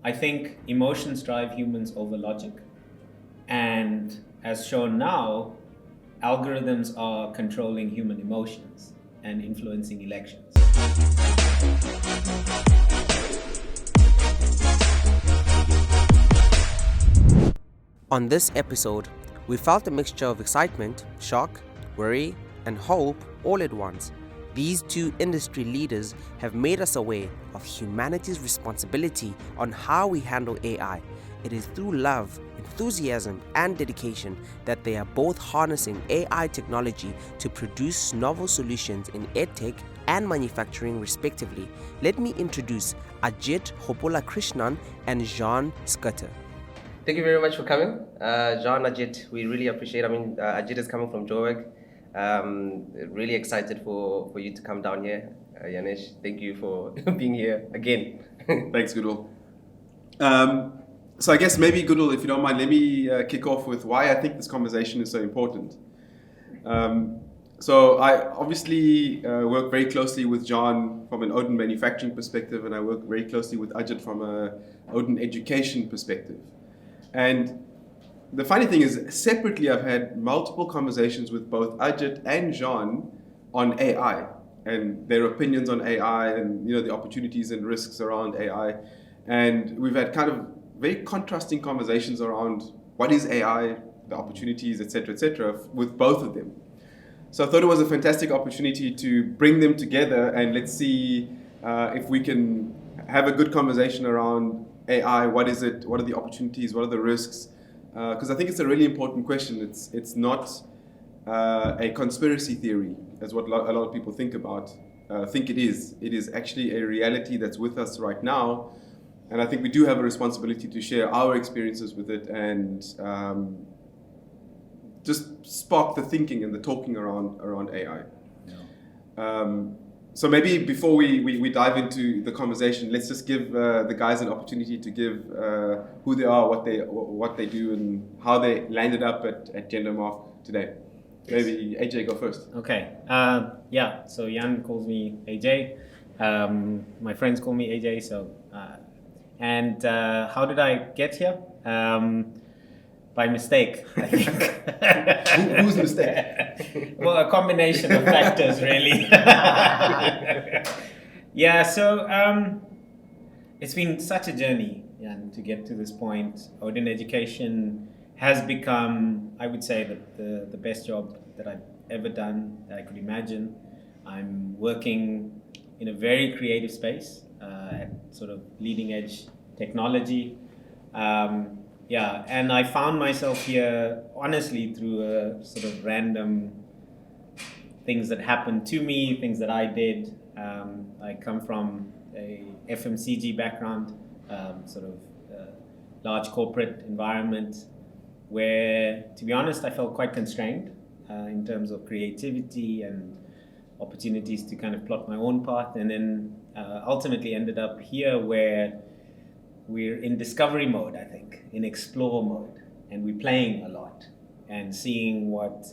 I think emotions drive humans over logic. And as shown now, algorithms are controlling human emotions and influencing elections. On this episode, we felt a mixture of excitement, shock, worry, and hope all at once. These two industry leaders have made us aware of humanity's responsibility on how we handle AI. It is through love, enthusiasm, and dedication that they are both harnessing AI technology to produce novel solutions in edtech and manufacturing respectively. Let me introduce Ajit Gopalakrishnan and Juane Schutte. Thank you very much for coming. Jean, Ajit, we really appreciate it. Ajit is coming from Joburg. Really excited for you to come down here. Yanesh, thank you for being here again. Thanks, Goodall. So I guess maybe, Goodall, if you don't mind, let me kick off with why I think this conversation is so important. So I obviously work very closely with John from an Odin manufacturing perspective, and I work very closely with Ajit from an Odin education perspective. And the funny thing is, separately, I've had multiple conversations with both Ajit and Jean on AI and their opinions on AI and the opportunities and risks around AI. And we've had kind of very contrasting conversations around what is AI, the opportunities, etc., with both of them. So I thought it was a fantastic opportunity to bring them together and let's see if we can have a good conversation around AI. What is it? What are the opportunities? What are the risks? Because I think it's a really important question. It's not a conspiracy theory, as what a lot of people think it is. It is actually a reality that's with us right now, and I think we do have a responsibility to share our experiences with it and just spark the thinking and the talking around AI. Yeah. So maybe before we dive into the conversation, let's just give the guys an opportunity to give who they are, what they do, and how they landed up at Jendamark today. Maybe AJ, go first. Okay. So Jan calls me AJ. My friends call me AJ. So, how did I get here? By mistake, I think. Whose mistake? Well, a combination of factors, really. It's been such a journey, to get to this point. Odin Education has become, I would say, the best job that I've ever done, that I could imagine. I'm working in a very creative space, at sort of leading edge technology. And I found myself here, honestly, through a sort of random things that happened to me, things that I did. I come from a FMCG background, large corporate environment, where, to be honest, I felt quite constrained in terms of creativity and opportunities to kind of plot my own path, and then ultimately ended up here where we're in discovery mode, I think, in explore mode, and we're playing a lot and seeing what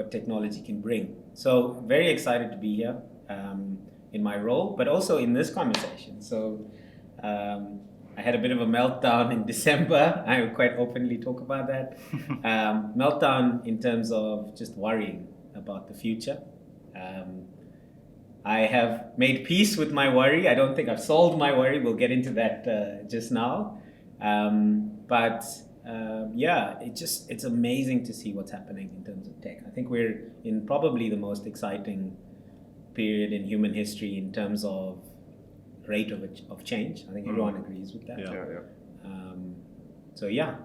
technology can bring. So very excited to be here in my role, but also in this conversation. So I had a bit of a meltdown in December. I will quite openly talk about that. Meltdown in terms of just worrying about the future. I have made peace with my worry. I don't think I've solved my worry. We'll get into that just now. It's amazing to see what's happening in terms of tech. I think we're in probably the most exciting period in human history in terms of rate of change. I think everyone agrees with that.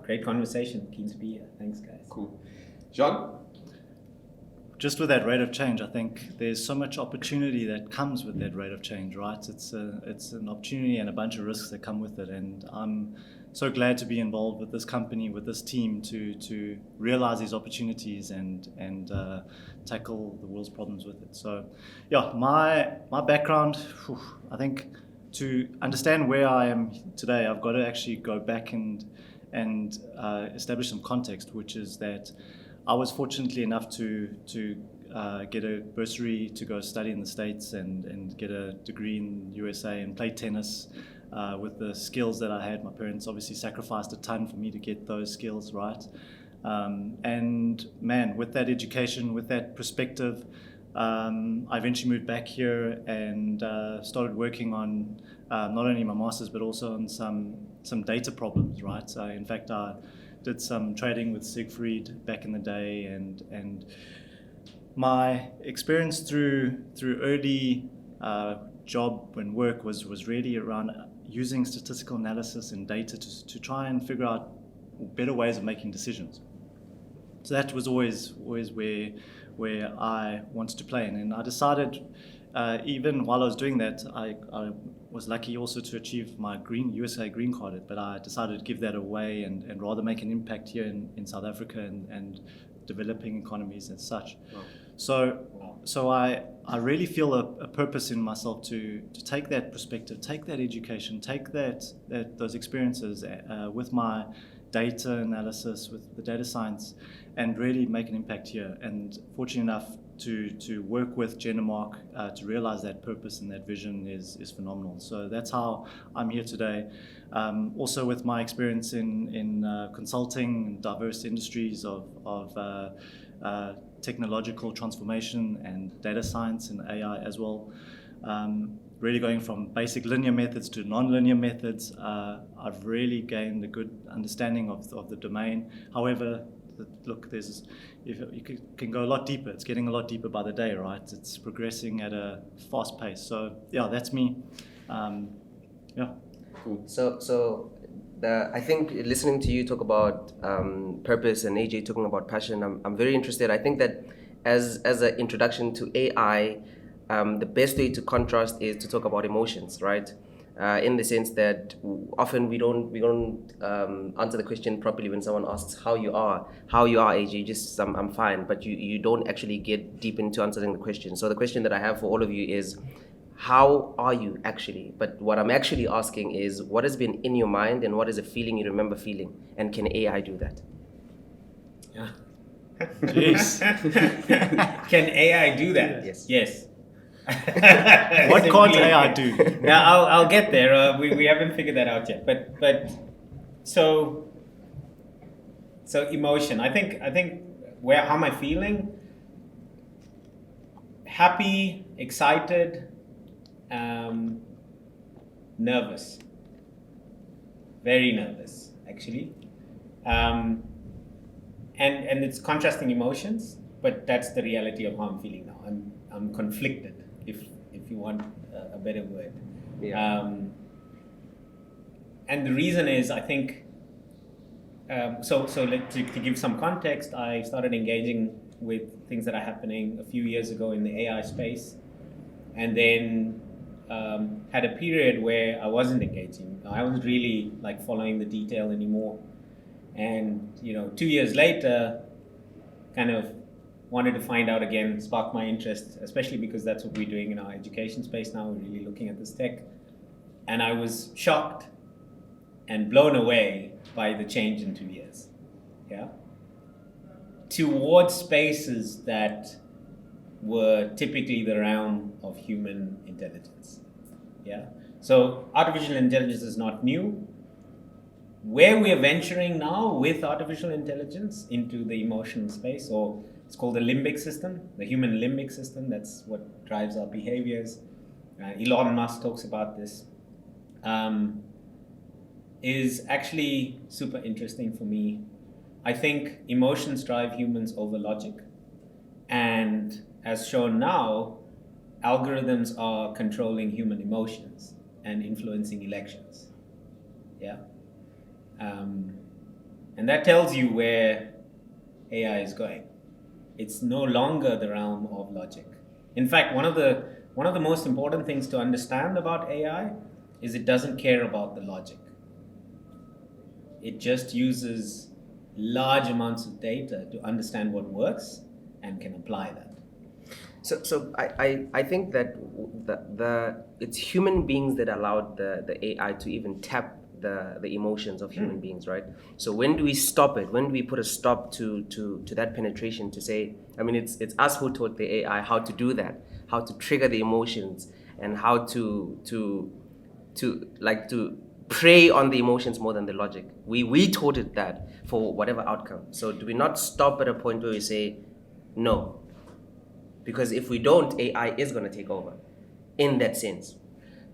Great conversation. Keen to be here. Thanks, guys. Cool. John? Just with that rate of change, I think there's so much opportunity that comes with that rate of change, right? It's an opportunity and a bunch of risks that come with it, and I'm so glad to be involved with this company, with this team, to realize these opportunities and tackle the world's problems with it. So, my background, I think to understand where I am today, I've got to actually go back and establish some context, which is that I was fortunately enough to get a bursary to go study in the States and get a degree in USA and play tennis with the skills that I had. My parents obviously sacrificed a ton for me to get those skills right. And man, with that education, with that perspective, I eventually moved back here and started working on not only my master's but also on some data problems, right? So in fact, I did some trading with Siegfried back in the day, and my experience through early job and work was really around using statistical analysis and data to try and figure out better ways of making decisions. So that was always where I wanted to play in, and I decided even while I was doing that, I was lucky also to achieve my USA green card, but I decided to give that away and rather make an impact here in South Africa and developing economies and such. Wow. So I really feel a purpose in myself to take that perspective, take that education, take those experiences with my data analysis, with the data science, and really make an impact here. And fortunate enough to work with Jendamark to realize that purpose and that vision is phenomenal. So that's how I'm here today. Also with my experience in consulting and diverse industries of technological transformation and data science and AI as well. Really going from basic linear methods to non-linear methods, I've really gained a good understanding of the domain. However, look, you can go a lot deeper. It's getting a lot deeper by the day, right? It's progressing at a fast pace. So yeah, that's me. Yeah. Cool. So I think listening to you talk about purpose and AJ talking about passion, I'm very interested. I think that as an introduction to AI, the best way to contrast is to talk about emotions, right? In the sense that often we don't answer the question properly when someone asks how you are AJ. Just I'm fine, but you don't actually get deep into answering the question. So the question that I have for all of you is, how are you actually? But what I'm actually asking is, what has been in your mind and what is a feeling you remember feeling, and can AI do that? Yeah. Jeez. Can AI do that? Yes. What can't AI do? Now I'll get there. We haven't figured that out yet. But so emotion. I think how am I feeling? Happy, excited, nervous. Very nervous, actually. And it's contrasting emotions, but that's the reality of how I'm feeling now. I'm conflicted, if you want a better word. Yeah. And the reason is, I think, to give some context, I started engaging with things that are happening a few years ago in the AI space, and then had a period where I wasn't engaging. I wasn't really like following the detail anymore. And 2 years later, kind of wanted to find out again, sparked my interest, especially because that's what we're doing in our education space now. We're really looking at this tech. And I was shocked and blown away by the change in 2 years. Yeah. Towards spaces that were typically the realm of human intelligence. Yeah. So artificial intelligence is not new. Where we are venturing now with artificial intelligence into the emotional space, or it's called the limbic system, the human limbic system. That's what drives our behaviors. Elon Musk talks about this. Is actually super interesting for me. I think emotions drive humans over logic. And as shown now, algorithms are controlling human emotions and influencing elections. Yeah. And that tells you where AI is going. It's no longer the realm of logic. In fact, one of the most important things to understand about AI is it doesn't care about the logic. It just uses large amounts of data to understand what works and can apply that. So I think that it's human beings that allowed the AI to even tap the emotions of human beings, right? So when do we stop it? When do we put a stop to that penetration to say, I mean, it's us who taught the AI how to do that, how to trigger the emotions, and how to to prey on the emotions more than the logic. We taught it that for whatever outcome. So do we not stop at a point where we say no? Because if we don't, AI is going to take over in that sense.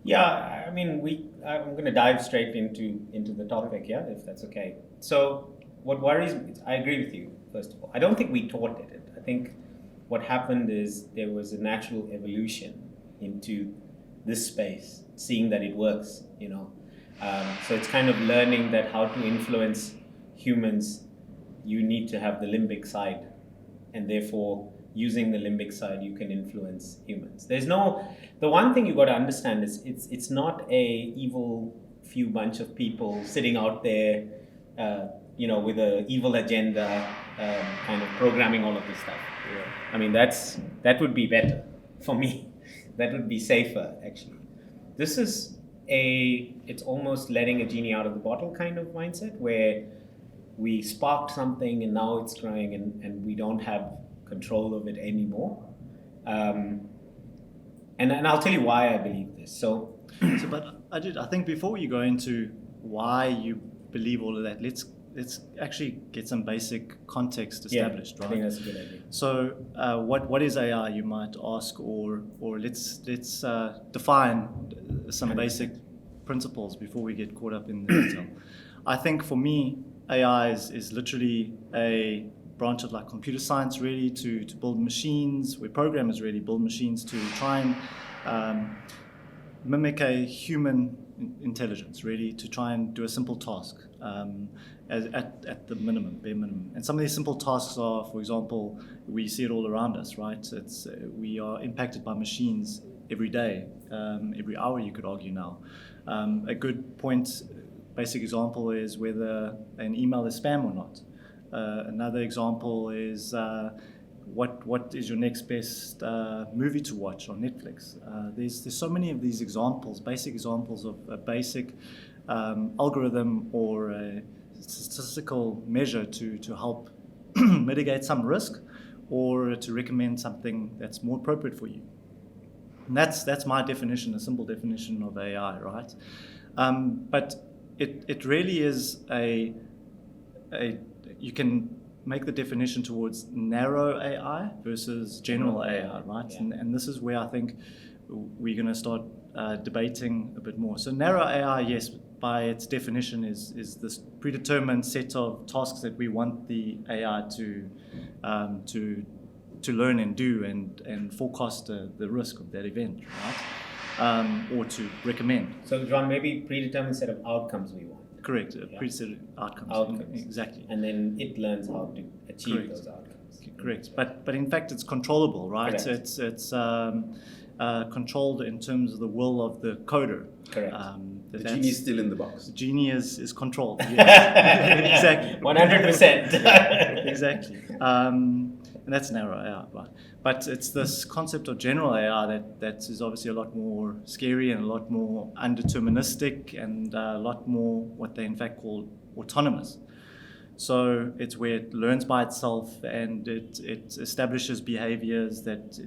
Yeah, I mean, I'm going to dive straight into the topic, yeah, if that's okay. So what worries me, I agree with you, first of all. I don't think we taught it. I think what happened is there was a natural evolution into this space, seeing that it works, you know. So it's kind of learning that how to influence humans, you need to have the limbic side, and therefore using the limbic side, you can influence humans. The one thing you got to understand is it's not a evil few bunch of people sitting out there, with an evil agenda, kind of programming all of this stuff. Yeah. I mean, that would be better for me. That would be safer, actually. This is it's almost letting a genie out of the bottle kind of mindset, where we sparked something and now it's growing and we don't have control of it anymore. And I'll tell you why I believe this. But I think before you go into why you believe all of that, let's actually get some basic context established, right? I think that's a good idea. So, what is AI? You might ask, or let's define some basic principles before we get caught up in the detail. I think for me, AI is literally a branch of like computer science, really, to build machines, where programmers really build machines to try and mimic a human intelligence, really, to try and do a simple task at the bare minimum. And some of these simple tasks are, for example, we see it all around us, right? We are impacted by machines every day, every hour, you could argue now. A good basic example is whether an email is spam or not. Another example is what is your next best movie to watch on Netflix. There's so many of these examples, basic examples of a basic algorithm or a statistical measure to help mitigate some risk or to recommend something that's more appropriate for you. And that's my definition, a simple definition of AI, right? But it really is you can make the definition towards narrow AI versus general AI, right? Yeah. And this is where I think we're going to start debating a bit more. So narrow AI, yes, by its definition is this predetermined set of tasks that we want the AI to learn and do and forecast the risk of that event, right? Or to recommend. So, John, maybe predetermined set of outcomes we want. Correct, predetermined outcomes. Exactly. And then it learns how to achieve Correct. those outcomes. Correct, but in fact it's controllable, right? Correct. It's controlled in terms of the will of the coder. Correct. The genie is still in the box. The genie is controlled. Yes. Exactly. 100%. Exactly. And that's narrow AI, right? But it's this concept of general AI that is obviously a lot more scary and a lot more undeterministic and a lot more what they in fact call autonomous. So it's where it learns by itself and it establishes behaviors that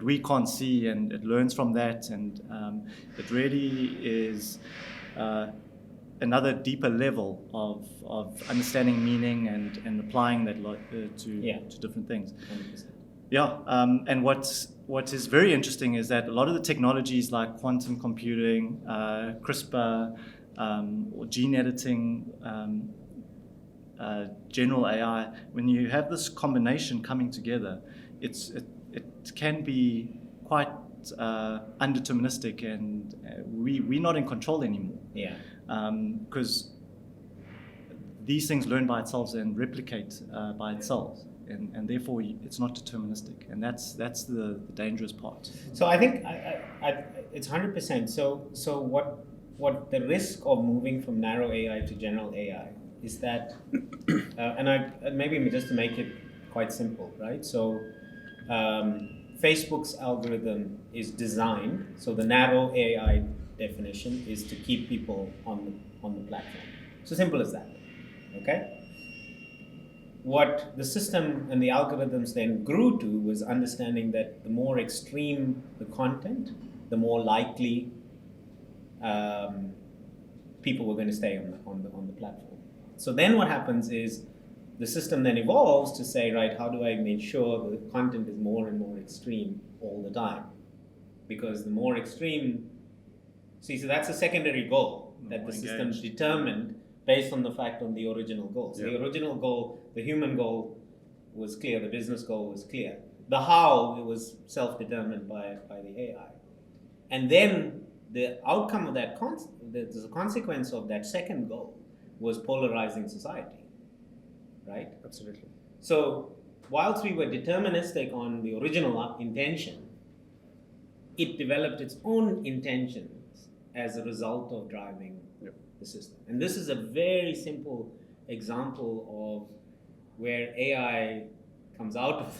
we can't see, and it learns from that, and it really is another deeper level of understanding meaning and applying that to different things. 100%. Yeah, and what is very interesting is that a lot of the technologies like quantum computing, CRISPR, or gene editing, general AI, when you have this combination coming together, it can be quite undeterministic, and we're not in control anymore. Yeah. Because these things learn by themselves and replicate by itself, and therefore it's not deterministic, and that's the dangerous part. So I think it's 100%. So what the risk of moving from narrow AI to general AI is that, and maybe just to make it quite simple, right? So Facebook's algorithm is designed, so the narrow AI definition is to keep people on the platform. So simple as that. Okay? What the system and the algorithms then grew to was understanding that the more extreme the content, the more likely people were going to stay on the platform. So then what happens is the system then evolves to say, right, how do I make sure the content is more and more extreme all the time? Because the more extreme, so that's a secondary goal that the system determined based on the fact on the original goal. So the original goal, the human goal was clear, the business goal was clear. The how, it was self-determined by the AI. And then the outcome of that, the consequence of that second goal was polarizing society, right? Absolutely. So whilst we were deterministic on the original intention, it developed its own intentions as a result of driving the system. And this is a very simple example of where AI comes out of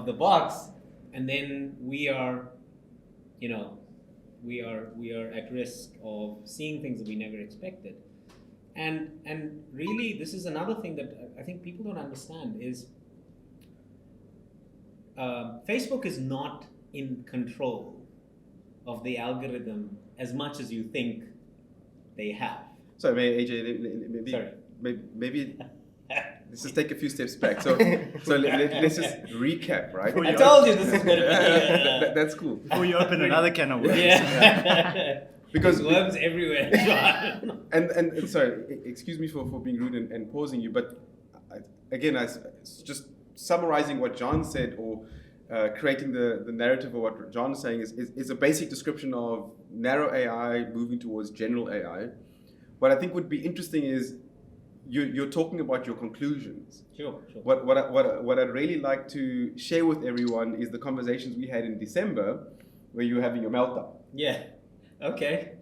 the box, and then we are at risk of seeing things that we never expected. And really, this is another thing that I think people don't understand is Facebook is not in control of the algorithm as much as you think they have. Sorry, AJ, maybe let's just take a few steps back. So let's just recap, right? I told you this is going to be... That's cool. Before you open another can of worms. Yeah. Because there's worms everywhere. and sorry, excuse me for being rude and pausing you, but again, just summarizing what John said, or creating the narrative of what John is saying is a basic description of narrow AI moving towards general AI. What I think would be interesting is you're talking about your conclusions. Sure. What I'd really like to share with everyone is the conversations we had in December where you were having your meltdown. Yeah. Okay.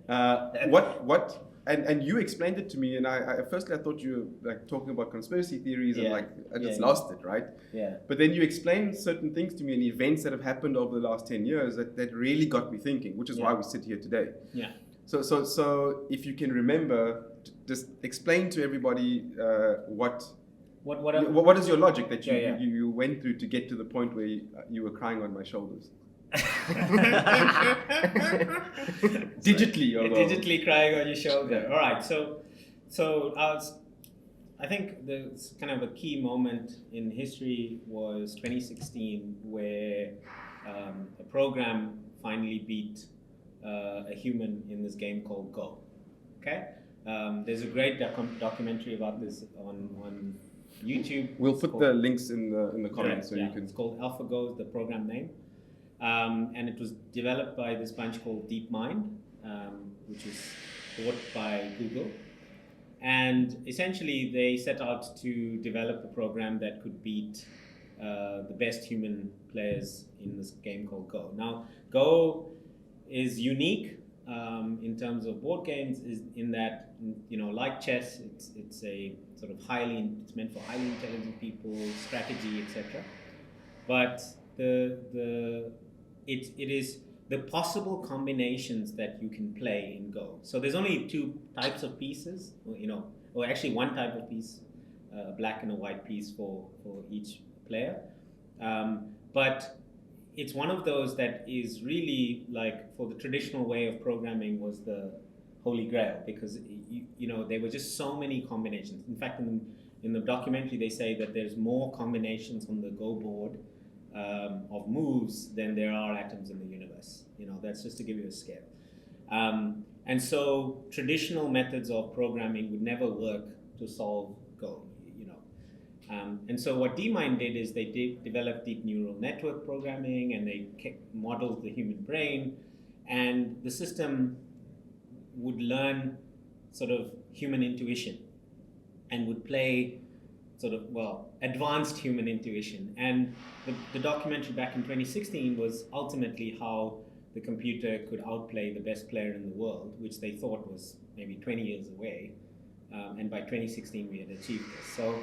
And you explained it to me, and I firstly I thought you were like talking about conspiracy theories and like I just lost it, right? Yeah. But then you explained certain things to me and events that have happened over the last 10 years that really got me thinking, which is why we sit here today. Yeah. So if you can remember, just explain to everybody what is your logic that you went through to get to the point where you were crying on my shoulders. Digitally crying on your shoulder. All right. So I think the kind of a key moment in history was 2016, where a program finally beat a human in this game called Go. Okay. There's a great documentary about this on YouTube. We'll put the links in the comments so you can. It's called AlphaGo, is the program name. And it was developed by this bunch called DeepMind, which is bought by Google. And essentially, they set out to develop a program that could beat the best human players in this game called Go. Now, Go is unique in terms of board games, is in that, like chess, it's a sort of it's meant for highly intelligent people, strategy, etc. But it is the possible combinations that you can play in Go. So there's only two types of pieces, or actually one type of piece, a black and a white piece for each player. But it's one of those that is really like, for the traditional way of programming, was the holy grail, because there were just so many combinations. In fact, in the documentary, they say that there's more combinations on the Go board of moves than there are atoms in the universe. That's just to give you a scale. And so traditional methods of programming would never work to solve Go. And so what DeepMind did is they developed deep neural network programming, and they modeled the human brain, and the system would learn sort of human intuition and would play sort of, advanced human intuition. And the documentary back in 2016 was ultimately how the computer could outplay the best player in the world, which they thought was maybe 20 years away. And by 2016, we had achieved this. So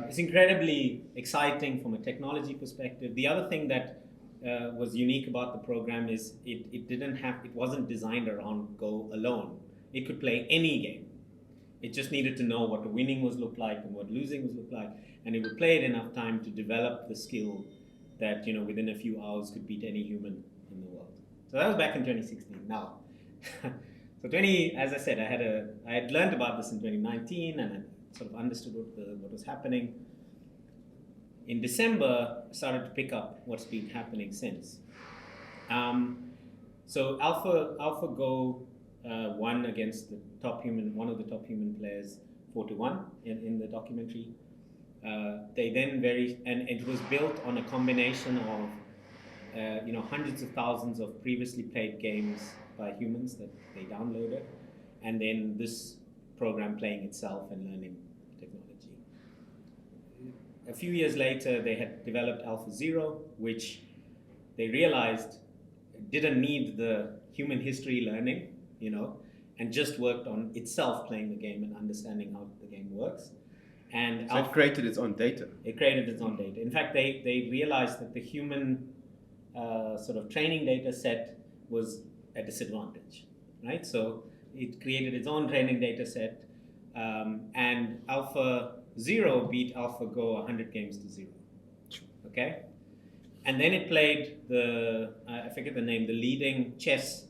it's incredibly exciting from a technology perspective. The other thing that was unique about the program is it wasn't designed around Go alone. It could play any game. It just needed to know what the winning was look like and what losing was look like, and it would play it enough time to develop the skill that within a few hours could beat any human in the world. So that was back in 2016. Now, so as I said, I had learned about this in 2019 and I sort of understood what was happening. In December, I started to pick up what's been happening since. So AlphaGo won against one of the top human players 4-1 in the documentary. They then and it was built on a combination of hundreds of thousands of previously played games by humans that they downloaded, and then this program playing itself and learning technology. A few years later, they had developed AlphaZero, which they realized didn't need the human history learning, and just worked on itself playing the game and understanding how the game works. And so it created its own data. It created its own data. In fact, they realized that the human sort of training data set was a disadvantage, right? So it created its own training data set, and AlphaZero beat AlphaGo 100 games to 0. Okay? And then it played I forget the name, the leading chess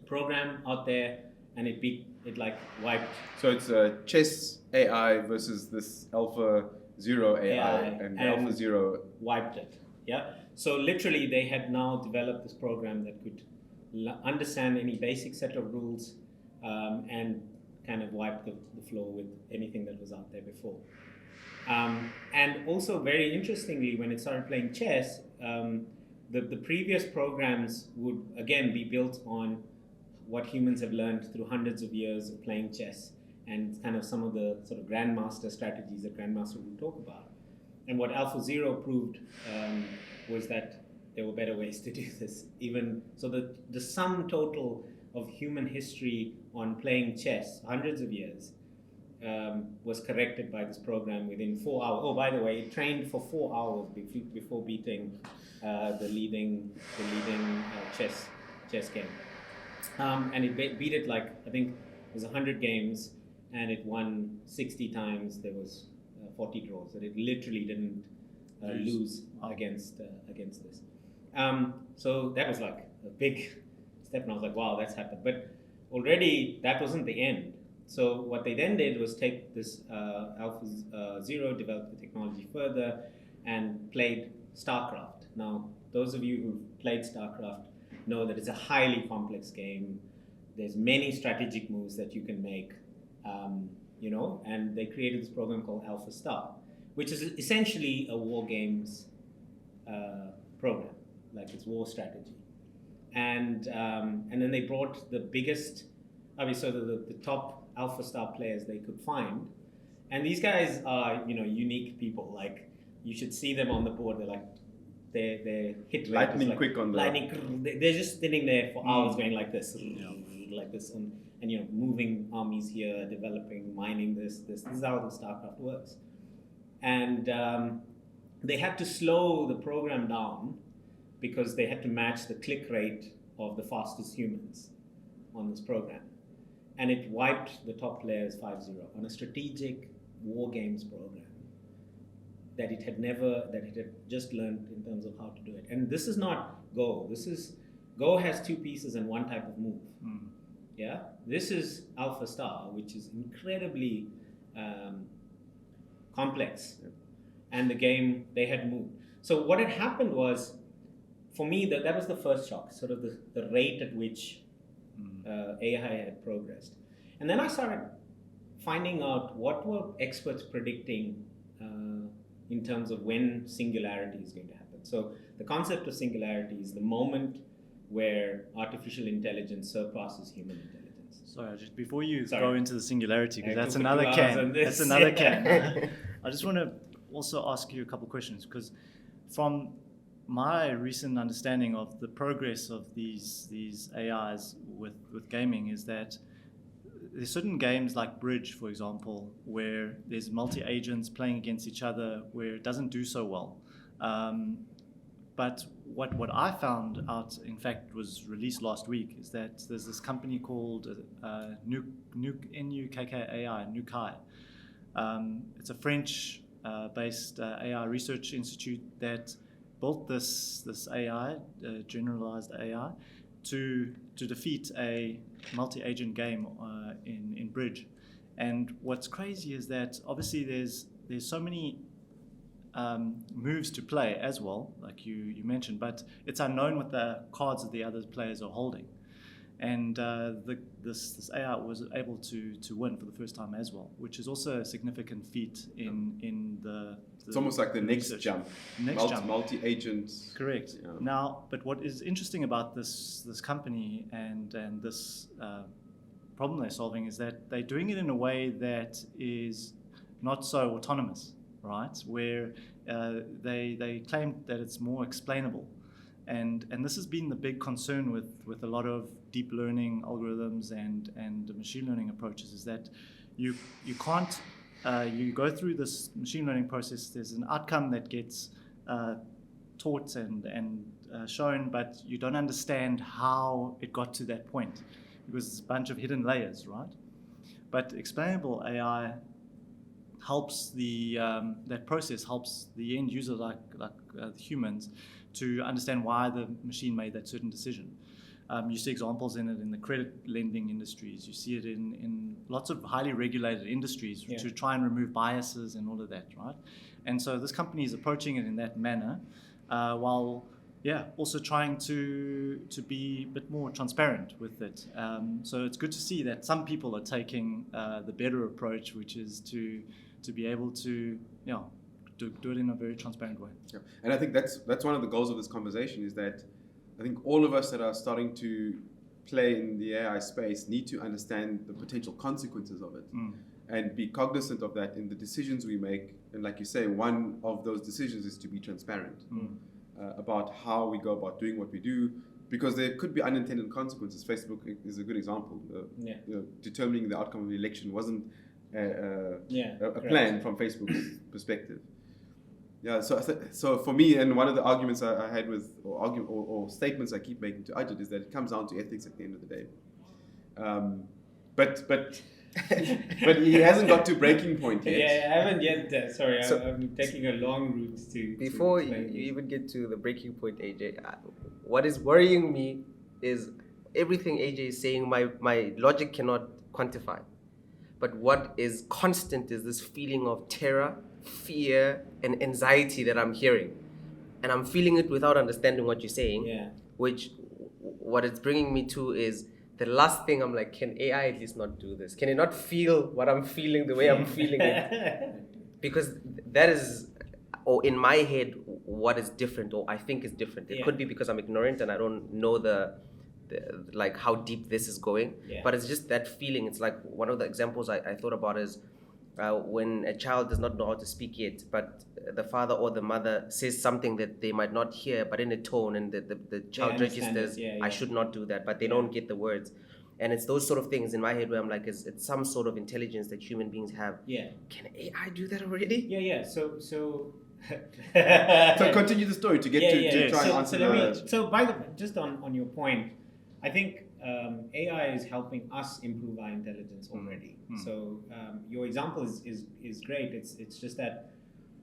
program out there, and it wiped. So it's chess AI versus this AlphaZero AI, and AlphaZero wiped it. Yeah. So literally, they had now developed this program that could understand any basic set of rules and kind of wipe the floor with anything that was out there before. And also, very interestingly, when it started playing chess, the previous programs would again be built on what humans have learned through hundreds of years of playing chess and kind of some of the sort of grandmaster strategies that grandmaster will talk about. And what AlphaZero proved was that there were better ways to do this. Even so, the sum total of human history on playing chess, hundreds of years, was corrected by this program within 4 hours. Oh, by the way, it trained for 4 hours before beating the leading chess game. And it beat it like, I think it was 100 games, and it won 60 times. There was 40 draws. So it literally didn't lose against this. So that was like a big step, and I was like, wow, that's happened. But already that wasn't the end. So what they then did was take this AlphaZero, develop the technology further, and played StarCraft. Now, those of you who've played StarCraft know that it's a highly complex game. There's many strategic moves that you can make, and they created this program called AlphaStar, which is essentially a war games program, like it's war strategy. And then they brought the biggest, the top AlphaStar players they could find, and these guys are unique people. Like, you should see them on the board. They're like they're hit lightning quick on the lightning. They're just sitting there for hours going like this, like this, and moving armies here, developing, mining this. This is how the StarCraft works. And they had to slow the program down because they had to match the click rate of the fastest humans on this program. And it wiped the top players 5-0 on a strategic war games program that it had just learned in terms of how to do it. And this is not Go. Go has two pieces and one type of move. Yeah. This is AlphaStar, which is incredibly complex. And the game, they had moved. So what had happened was, for me, that was the first shock, sort of the rate at which AI had progressed. And then I started finding out what were experts predicting in terms of when singularity is going to happen. So the concept of singularity is the moment where artificial intelligence surpasses human intelligence. Sorry, just before you go into the singularity, because that's another can. I just want to also ask you a couple of questions, because from my recent understanding of the progress of these AIs with gaming is that there's certain games like Bridge, for example, where there's multi-agents playing against each other, where it doesn't do so well. But what I found out, in fact, was released last week, is that there's this company called N-U-K-K-A-I, Nukai. It's a French based AI research institute that built this AI, generalized AI, to defeat a multi-agent game in bridge. And what's crazy is that obviously there's so many moves to play as well, like you mentioned, but it's unknown what the cards that the other players are holding. And this AI was able to win for the first time as well, which is also a significant feat in the It's almost like the next research. jump. Next jump. Multi-agent. Correct. Yeah. Now, but what is interesting about this company and this problem they're solving is that they're doing it in a way that is not so autonomous, right? Where they claim that it's more explainable. And this has been the big concern with a lot of deep learning algorithms and machine learning approaches, is that you can't you go through this machine learning process. There's an outcome that gets taught and shown, but you don't understand how it got to that point because it's a bunch of hidden layers, right? But explainable AI helps that process helps the end user, like humans, to understand why the machine made that certain decision. You see examples in it in the credit lending industries. You see it in lots of highly regulated industries to try and remove biases and all of that, right? And so this company is approaching it in that manner, while also trying to be a bit more transparent with it. So it's good to see that some people are taking the better approach, which is to be able to do it in a very transparent way. Yeah. And I think that's one of the goals of this conversation, is that I think all of us that are starting to play in the AI space need to understand the potential consequences of it and be cognizant of that in the decisions we make. And like you say, one of those decisions is to be transparent about how we go about doing what we do, because there could be unintended consequences. Facebook is a good example. Determining the outcome of the election wasn't a plan from Facebook's perspective. Yeah, so for me, and one of the arguments I had with, or statements I keep making to Ajit, is that it comes down to ethics at the end of the day. But he hasn't got to breaking point yet. Yeah, I haven't yet. Sorry, I'm taking a long route to. Before you even get to the breaking point, AJ, what is worrying me is everything AJ is saying. My logic cannot quantify. But what is constant is this feeling of terror, fear, and anxiety that I'm hearing. And I'm feeling it without understanding what you're saying. Yeah. Which, what it's bringing me to is the last thing I'm like, can AI at least not do this? Can it not feel what I'm feeling the way I'm feeling it? Because that is, or in my head, what is different, or I think is different. It could be because I'm ignorant and I don't know like how deep this is going, but it's just that feeling. It's like one of the examples I thought about is when a child does not know how to speak yet, but the father or the mother says something that they might not hear, but in a tone, and the child registers, I should not do that, but they don't get the words. And it's those sort of things in my head where I'm like, it's some sort of intelligence that human beings have. Can AI do that already? So So continue the story to get to try and answer just on your point, I think AI is helping us improve our intelligence already. So your example is great. It's just that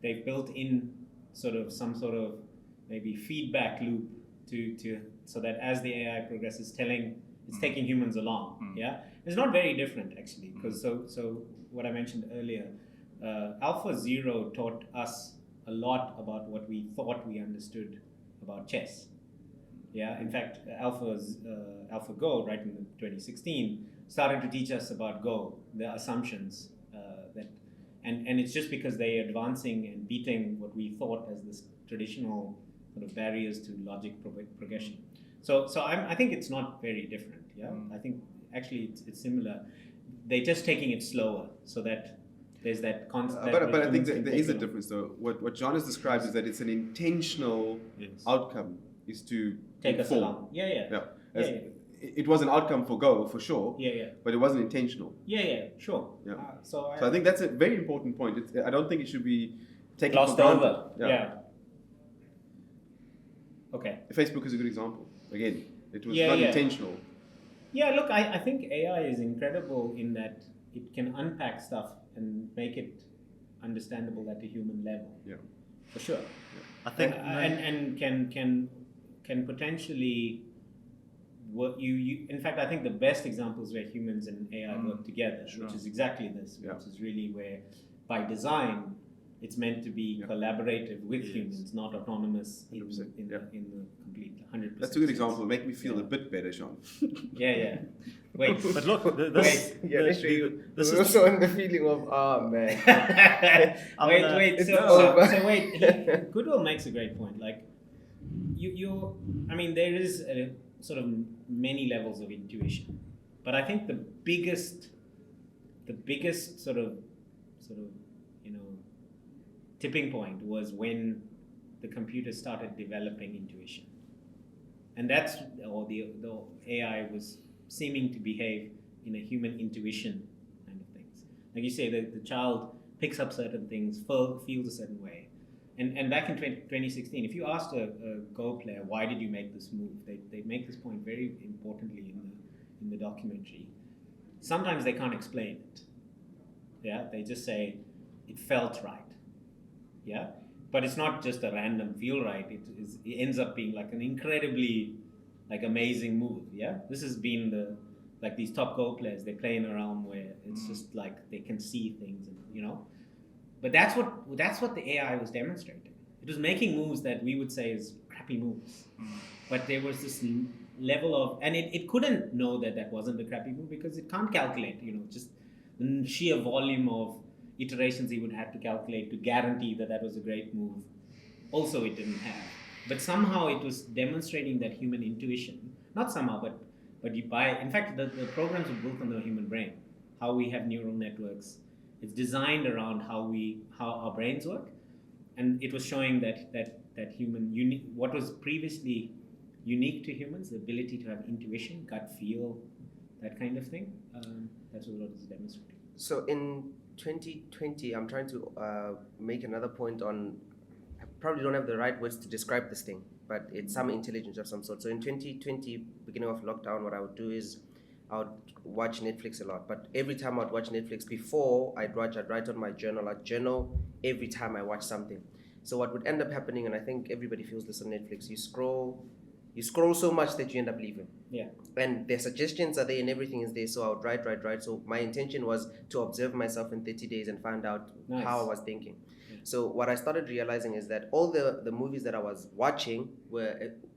they've built in some sort of maybe feedback loop to so that as the AI progresses, it's taking humans along. It's not very different actually, because so what I mentioned earlier, AlphaZero taught us a lot about what we thought we understood about chess. In fact, AlphaGo, right in 2016, started to teach us about Go, the assumptions and it's just because they're advancing and beating what we thought as this traditional sort of barriers to logic progression. So I think it's not very different. I think actually it's similar. They're just taking it slower so that there's that constant. But I think there is a difference though. What John has described is that it's an intentional outcome, is to take us along. It was an outcome for Go, for sure. But it wasn't intentional. Sure. So I think that's a very important point. I don't think it should be taken glossed for granted. over. Okay. Facebook is a good example. Again, it was not intentional. Look, I think AI is incredible in that it can unpack stuff and make it understandable at a human level. for sure. I think And can potentially work. In fact, I think the best examples where humans and AI work together, which is exactly this, which is really where, by design, it's meant to be collaborative with humans, not autonomous in the complete 100%. That's a good example. Make me feel a bit better, Sean. Yeah. Wait. But look, this This is is also in the feeling of, oh man. wait. So wait. Goodwill makes a great point. Like, I mean, there is a sort of many levels of intuition, but I think the biggest sort of tipping point was when the computer started developing intuition, and the AI was seeming to behave in a human intuition kind of things. Like you say, the child picks up certain things, feels a certain way, and back in 2016, if you asked a Go player, why did you make this move, they make this point very importantly in the documentary. Sometimes they can't explain it. Yeah, they just say it felt right. Yeah, but it's not just a random feel right. It ends up being like an incredibly amazing move. Yeah, this has been these top Go players. They play in a realm where it's just like they can see things, and But that's what the AI was demonstrating. It was making moves that we would say is crappy moves, but there was this level of, and it couldn't know that wasn't a crappy move because it can't calculate. Just the sheer volume of iterations he would have to calculate to guarantee that was a great move. Also, it didn't have. But somehow it was demonstrating that human intuition. Not somehow, but in fact, the programs are built on the human brain. How we have neural networks. It's designed around how our brains work, and it was showing that what was previously unique to humans, the ability to have intuition, gut feel, that kind of thing. That's what it was demonstrating. So in 2020, I'm trying to make another point on, I probably don't have the right words to describe this thing, but it's some intelligence of some sort. So in 2020, beginning of lockdown, what I would do is I would watch Netflix a lot. But every time I'd watch Netflix, before I'd write on my journal. I'd journal every time I watch something. So what would end up happening, and I think everybody feels this on Netflix, you scroll so much that you end up leaving. Yeah. And their suggestions are there and everything is there. So I would write. So my intention was to observe myself in 30 days and find out how I was thinking. Yeah. So what I started realizing is that all the movies that I was watching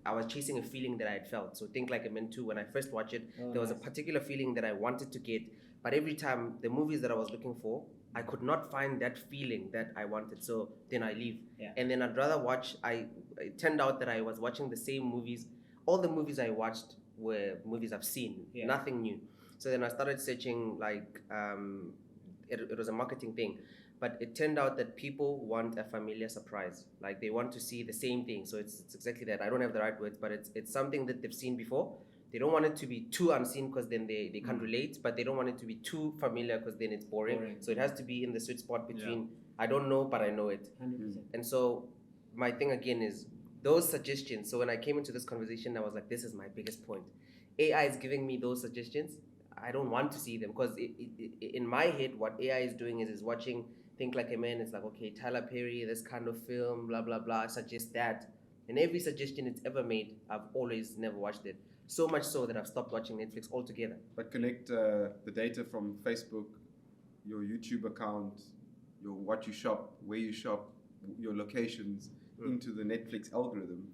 I was chasing a feeling that I had felt. So think like Men 2, when I first watched it, there was a particular feeling that I wanted to get. But every time the movies that I was looking for, I could not find that feeling that I wanted. So then I leave. Yeah. And then I'd rather watch, it turned out that I was watching the same movies. All the movies I watched were movies I've seen, nothing new. So then I started searching, it was a marketing thing. But it turned out that people want a familiar surprise. Like they want to see the same thing. So it's exactly that. I don't have the right words, but it's something that they've seen before. They don't want it to be too unseen because then they can't relate, but they don't want it to be too familiar because then it's boring. So it has to be in the sweet spot between I don't know, but I know it. 100%. And so my thing again is those suggestions. So when I came into this conversation, I was like, this is my biggest point. AI is giving me those suggestions. I don't want to see them because in my head, what AI is doing is watching Think Like a Man. It's like, okay, Tyler Perry, this kind of film, blah, blah, blah, suggest that. And every suggestion it's ever made, I've always never watched it. So much so that I've stopped watching Netflix altogether. But connect the data from Facebook, your YouTube account, what you shop, where you shop, your locations into the Netflix algorithm.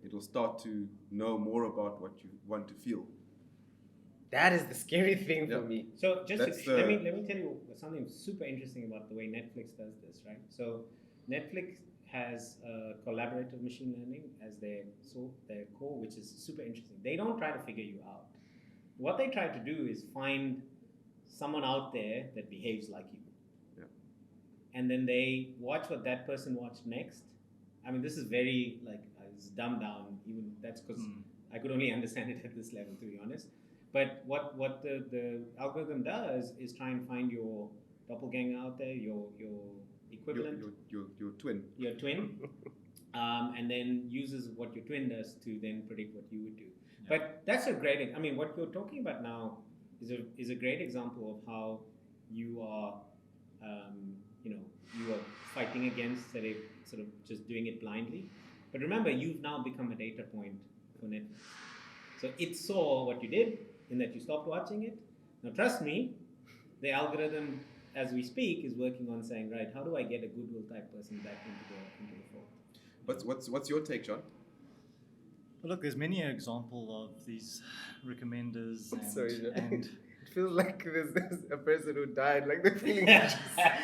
It will start to know more about what you want to feel. That is the scary thing for me. So just let me tell you something super interesting about the way Netflix does this, right? So Netflix has collaborative machine learning as their core, which is super interesting. They don't try to figure you out. What they try to do is find someone out there that behaves like you. Yeah. And then they watch what that person watched next. I mean, this is very it's dumbed down. Even that's because I could only understand it at this level, to be honest. But what the algorithm does is try and find your doppelganger out there, your equivalent, your twin, and then uses what your twin does to then predict what you would do. Yeah. But that's a great. I mean, what you're talking about now is a great example of how you are you were fighting against, sort of just doing it blindly. But remember, you've now become a data point for Netflix. So it saw what you did in that you stopped watching it. Now trust me, the algorithm, as we speak, is working on saying, right, how do I get a goodwill type person back into the fold? What's your take, John? Well, look, there's many example of these recommenders and, Sorry, and it feels like there's a person who died. Like the feeling is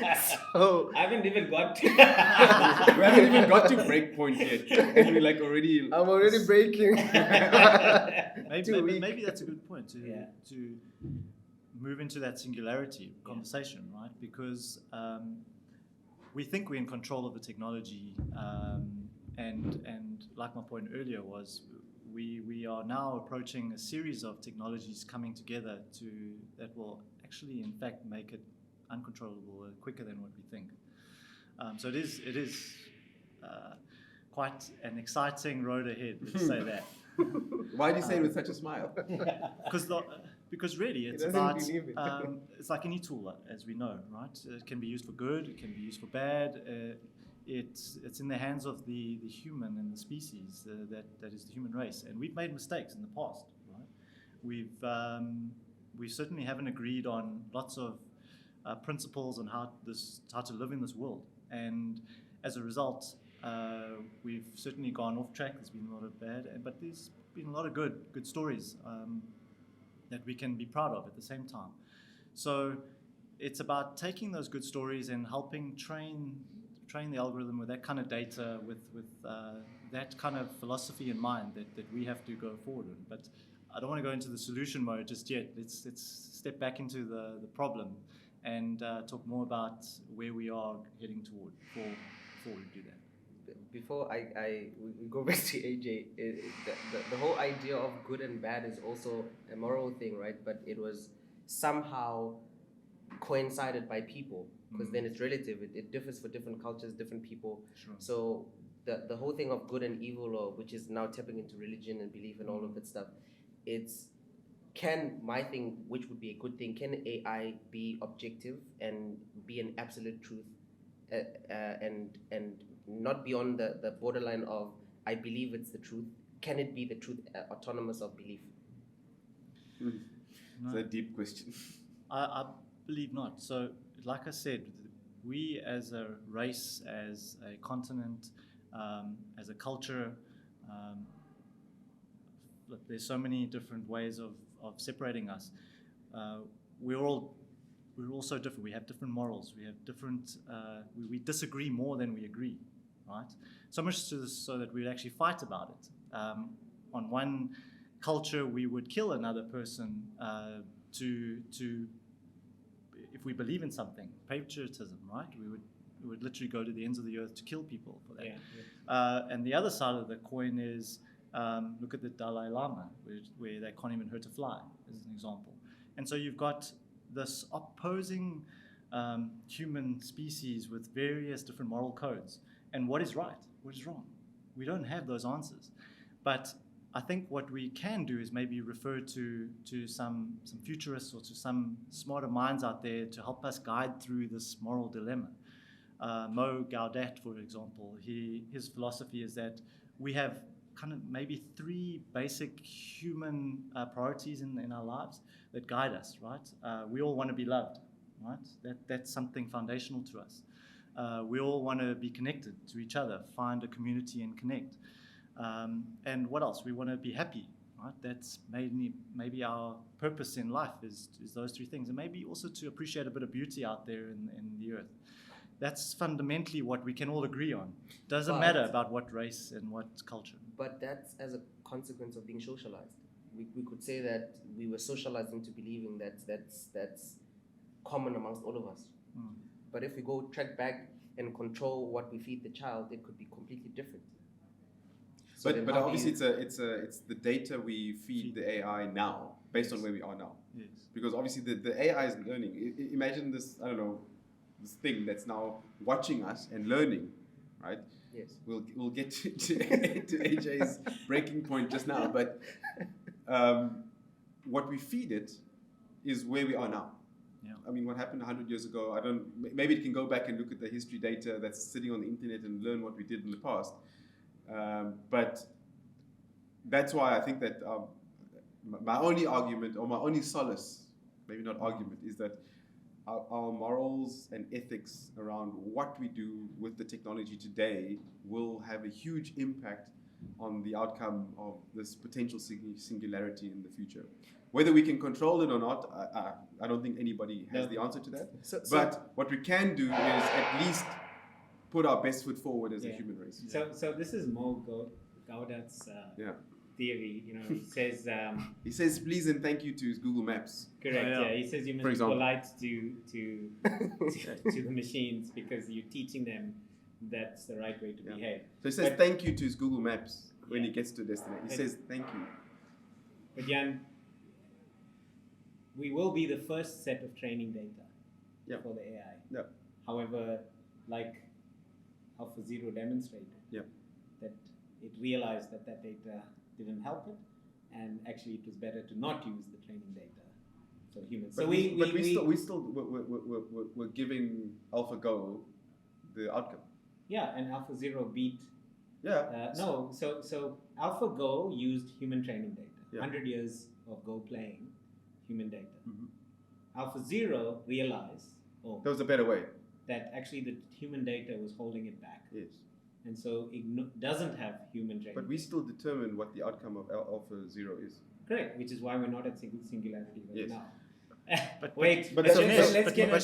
just so. I haven't even got to. We haven't even got to break point yet, and we're like already. I'm already breaking. maybe that's a good point to move into that singularity conversation, right? Because we think we're in control of the technology, and like my point earlier was, we are now approaching a series of technologies coming together that will actually, in fact, make it uncontrollable quicker than what we think. So it is quite an exciting road ahead. Let's say that. Why do you say it with such a smile? Because really, it's about it's like any tool, as we know, right? It can be used for good, it can be used for bad. It's in the hands of the human and the species that is the human race, and we've made mistakes in the past, right? We certainly haven't agreed on lots of principles on how to live in this world, and as a result, we've certainly gone off track. There's been a lot of bad, but there's been a lot of good stories that we can be proud of at the same time. So it's about taking those good stories and helping train the algorithm with that kind of data, with that kind of philosophy in mind that we have to go forward with. But I don't want to go into the solution mode just yet. Let's step back into the problem and talk more about where we are heading toward before we do that. Before we go back to AJ, the whole idea of good and bad is also a moral thing, right? But it was somehow coincided by people, because then it's relative. It differs for different cultures, different people. Sure. So the whole thing of good and evil, or which is now tapping into religion and belief and all of that stuff, my thing, which would be a good thing, can AI be objective and be an absolute truth, and not beyond the borderline of I believe it's the truth? Can it be the truth, autonomous of belief? No. It's a deep question. I believe not. So, like I said, we as a race, as a continent, as a culture, look, there's so many different ways of separating us. We're all so different. We have different morals. We have different. We disagree more than we agree, right? So much so that we'd actually fight about it. On one culture, we would kill another person to if we believe in something, patriotism, right? We would literally go to the ends of the earth to kill people for that. And the other side of the coin is look at the Dalai Lama, where they can't even hurt a fly, as an example. And so you've got this opposing human species with various different moral codes. And what is right? What is wrong? We don't have those answers. But I think what we can do is maybe refer to some futurists or to some smarter minds out there to help us guide through this moral dilemma. Mo Gaudat, for example, his philosophy is that we have kind of maybe three basic human priorities in our lives that guide us, right? We all want to be loved, right? That's something foundational to us. We all want to be connected to each other, find a community and connect. And what else? We want to be happy, right? That's maybe our purpose in life is those three things. And maybe also to appreciate a bit of beauty out there in the earth. That's fundamentally what we can all agree on. Doesn't matter about what race and what culture. But that's as a consequence of being socialized. We could say that we were socialized into believing that's common amongst all of us. But if we go track back and control what we feed the child, it could be completely different. So but obviously it's the data we feed the AI now, based on where we are now. Yes. Because obviously the AI is learning. Imagine this, I don't know, this thing that's now watching us and learning, right? Yes. We'll get to AJ's breaking point just now, but what we feed it is where we are now. Yeah. I mean, what happened 100 years ago, I don't, maybe it can go back and look at the history data that's sitting on the internet and learn what we did in the past. But that's why I think that my only argument, or my only solace, maybe not argument, is that our morals and ethics around what we do with the technology today will have a huge impact on the outcome of this potential singularity in the future. Whether we can control it or not, I don't think anybody has the answer to that. But what we can do is at least put our best foot forward as a human race. So this is Mo Gaudat's theory. You know, he says please and thank you to his Google Maps. Correct. He says you must be polite to the machines because you're teaching them that's the right way to behave. So he says thank you to his Google Maps when he gets to a destination. He says thank you. But Jan, we will be the first set of training data for the AI. Yep. However, like AlphaZero demonstrated, that it realized that data didn't help it, and actually it was better to not use the training data for humans. But we're giving AlphaGo the outcome. Yeah, and AlphaZero beat. Yeah. So AlphaGo used human training data. 100 years of Go playing, human data. Mm-hmm. AlphaZero realized, there was a better way. That actually the human data was holding it back. Yes. And so it doesn't have human training. But we still determine what the outcome of AlphaZero is. Correct, which is why we're not at singularity right now. But let's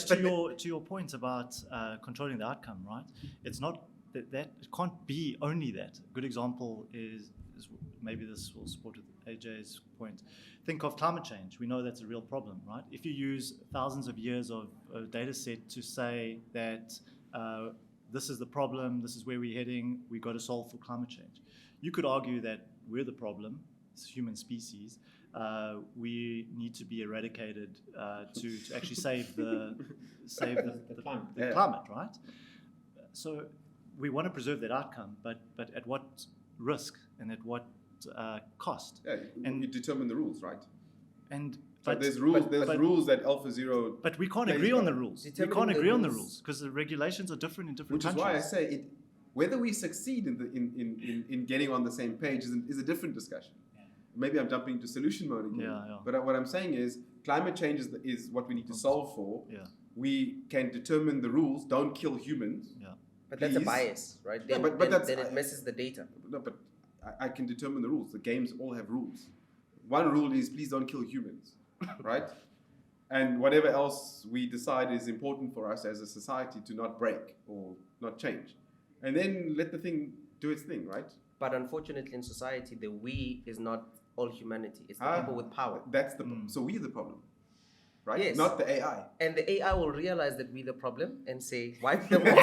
get to your point about controlling the outcome, right? It's not that it can't be only that. A good example is maybe this will support AJ's point. Think of climate change. We know that's a real problem, right? If you use thousands of years of data set to say that this is the problem, this is where we're heading, we've got to solve for climate change. You could argue that we're the problem, as human species. We need to be eradicated to actually save the climate, right? So we want to preserve that outcome, but at what risk and at what cost? Yeah, and you determine the rules, right? But there's rules. There's rules that AlphaZero. But we can't agree on the rules. We can't agree on the rules because the regulations are different in different countries. Which is why I say whether we succeed in getting on the same page is a different discussion. Yeah. Maybe I'm jumping into solution mode again. Yeah. But what I'm saying is climate change is what we need to solve for. Yeah. We can determine the rules. Don't kill humans. Yeah. But that's a bias, right? Then it messes the data. No, but I can determine the rules. The games all have rules. One rule is please don't kill humans, right? And whatever else we decide is important for us as a society to not break or not change. And then let the thing do its thing, right? But unfortunately in society, the we is not all humanity. It's the people with power. That's the problem. So we're the problem, right? Yes. Not the AI. And the AI will realize that we're the problem and say, wipe them off.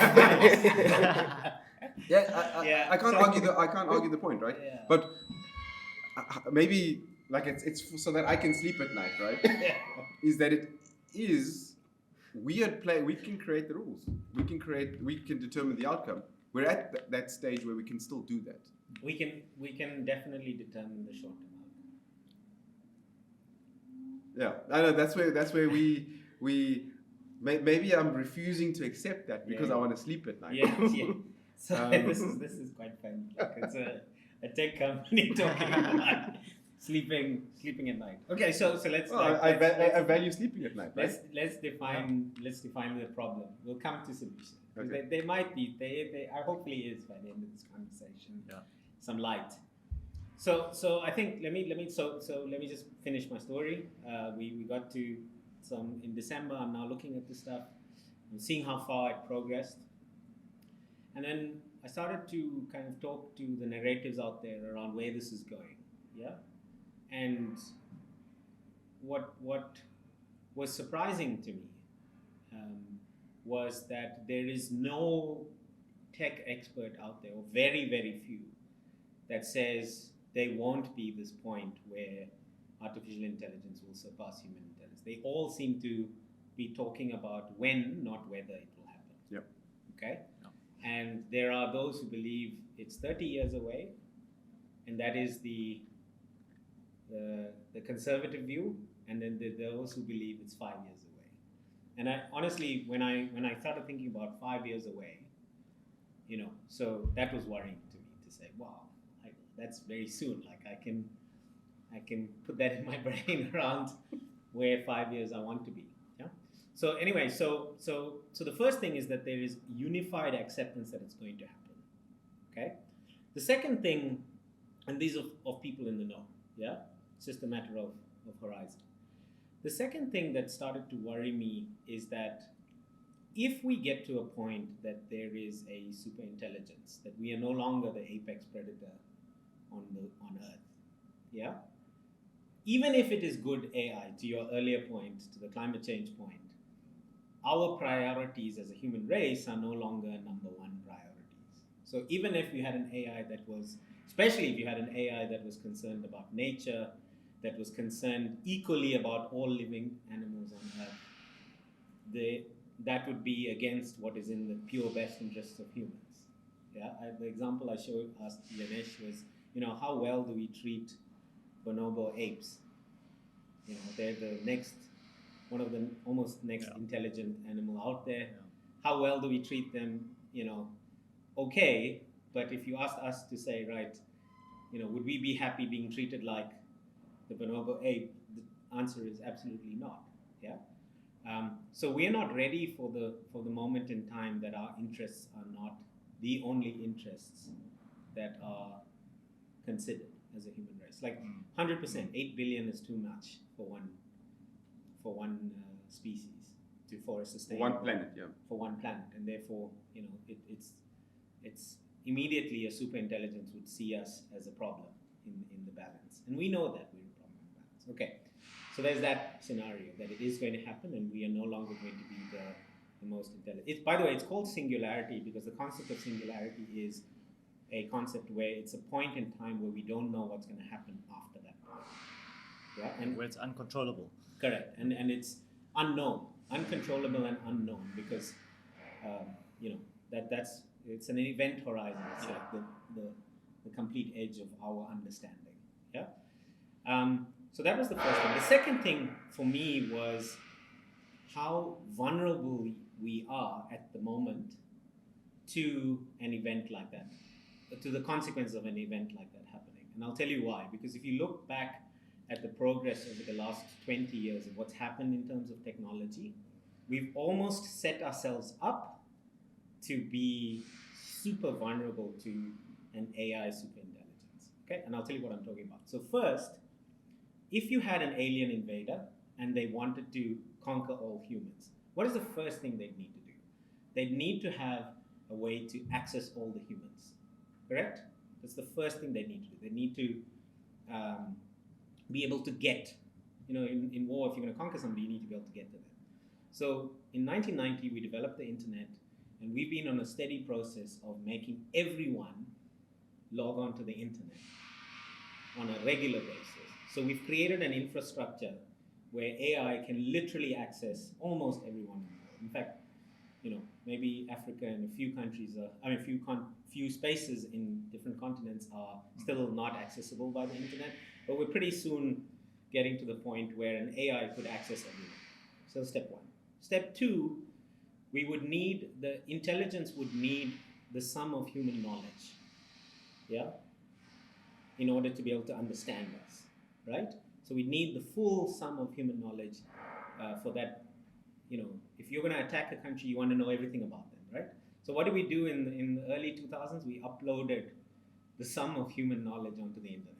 I can't argue the point, right? Yeah. But maybe like it's so that I can sleep at night, right? Is that it is we at play. We can create the rules. We can determine the outcome. We're at that stage where we can still do that. We can definitely determine the short term outcome. Yeah, I know that's where we maybe I'm refusing to accept that because I want to sleep at night. Yeah. So this is quite fun. Like it's a tech company talking about sleeping at night. Okay, so let's. I value sleeping at night. Right? Let's define the problem. We'll come to solution. Okay. They might be. They hopefully is by the end of this conversation. Yeah. Some light. So I think let me just finish my story. We got to some in December. I'm now looking at the stuff. I'm seeing how far it progressed. And then I started to kind of talk to the narratives out there around where this is going. Yeah. And what was surprising to me was that there is no tech expert out there, or very, very few, that says there won't be this point where artificial intelligence will surpass human intelligence. They all seem to be talking about when, not whether it will happen. Yep. Okay? Yep. And there are those who believe it's 30 years away, and that is the conservative view, and then there are those who believe it's 5 years away. And I honestly, when I started thinking about 5 years away, so that was worrying to me to say, wow, that's very soon. Like I can put that in my brain around where 5 years I want to be. Yeah. So anyway, so the first thing is that there is unified acceptance that it's going to happen. Okay. The second thing, and these of people in the know. Yeah. It's just a matter of horizon. The second thing that started to worry me is that if we get to a point that there is a super intelligence, that we are no longer the apex predator on Earth, yeah? Even if it is good AI, to your earlier point, to the climate change point, our priorities as a human race are no longer number one priorities. So even if you had an AI that was, especially if you had an AI that was concerned about nature, that was concerned equally about all living animals on Earth, that would be against what is in the pure best interests of humans. Yeah, the example I asked Janesh was, how well do we treat bonobo apes? They're the next, one of the almost next intelligent animal out there. Yeah. How well do we treat them? Okay, but if you asked us to say, right, would we be happy being treated like the bonobo ape? The answer is absolutely not. Yeah. So we are not ready for the moment in time that our interests are not the only interests that are considered as a human race. Like 100%, 8 billion is too much for one species for a sustainable one planet, yeah. For one planet, and therefore it's immediately a super intelligence would see us as a problem in the balance, and we know that we're a problem in the balance. Okay. So there's that scenario that it is going to happen, and we are no longer going to be the most intelligent. By the way, it's called singularity because the concept of singularity is a concept where it's a point in time where we don't know what's going to happen after that point. Yeah, and where it's uncontrollable. Correct, and it's unknown, uncontrollable, and unknown because that's it's an event horizon. It's like the complete edge of our understanding. Yeah. So that was the first thing. The second thing for me was how vulnerable we are at the moment to an event like that, to the consequence of an event like that happening. And I'll tell you why. Because if you look back at the progress over the last 20 years of what's happened in terms of technology, we've almost set ourselves up to be super vulnerable to an AI superintelligence. Okay, and I'll tell you what I'm talking about. So first, if you had an alien invader and they wanted to conquer all humans, what is the first thing they'd need to do? They'd need to have a way to access all the humans, correct? That's the first thing they need to do. They need to be able to get, in war, if you're going to conquer somebody, you need to be able to get to them. So in 1990, we developed the internet, and we've been on a steady process of making everyone log on to the internet on a regular basis. So we've created an infrastructure where AI can literally access almost everyone in the world. In fact, maybe Africa and a few countries, few spaces in different continents are still not accessible by the internet. But we're pretty soon getting to the point where an AI could access everyone. So step one. Step two, the intelligence would need the sum of human knowledge, yeah, in order to be able to understand us, right? So we need the full sum of human knowledge for that. If you're going to attack a country, you want to know everything about them, right? So what did we do in the early 2000s? We uploaded the sum of human knowledge onto the internet,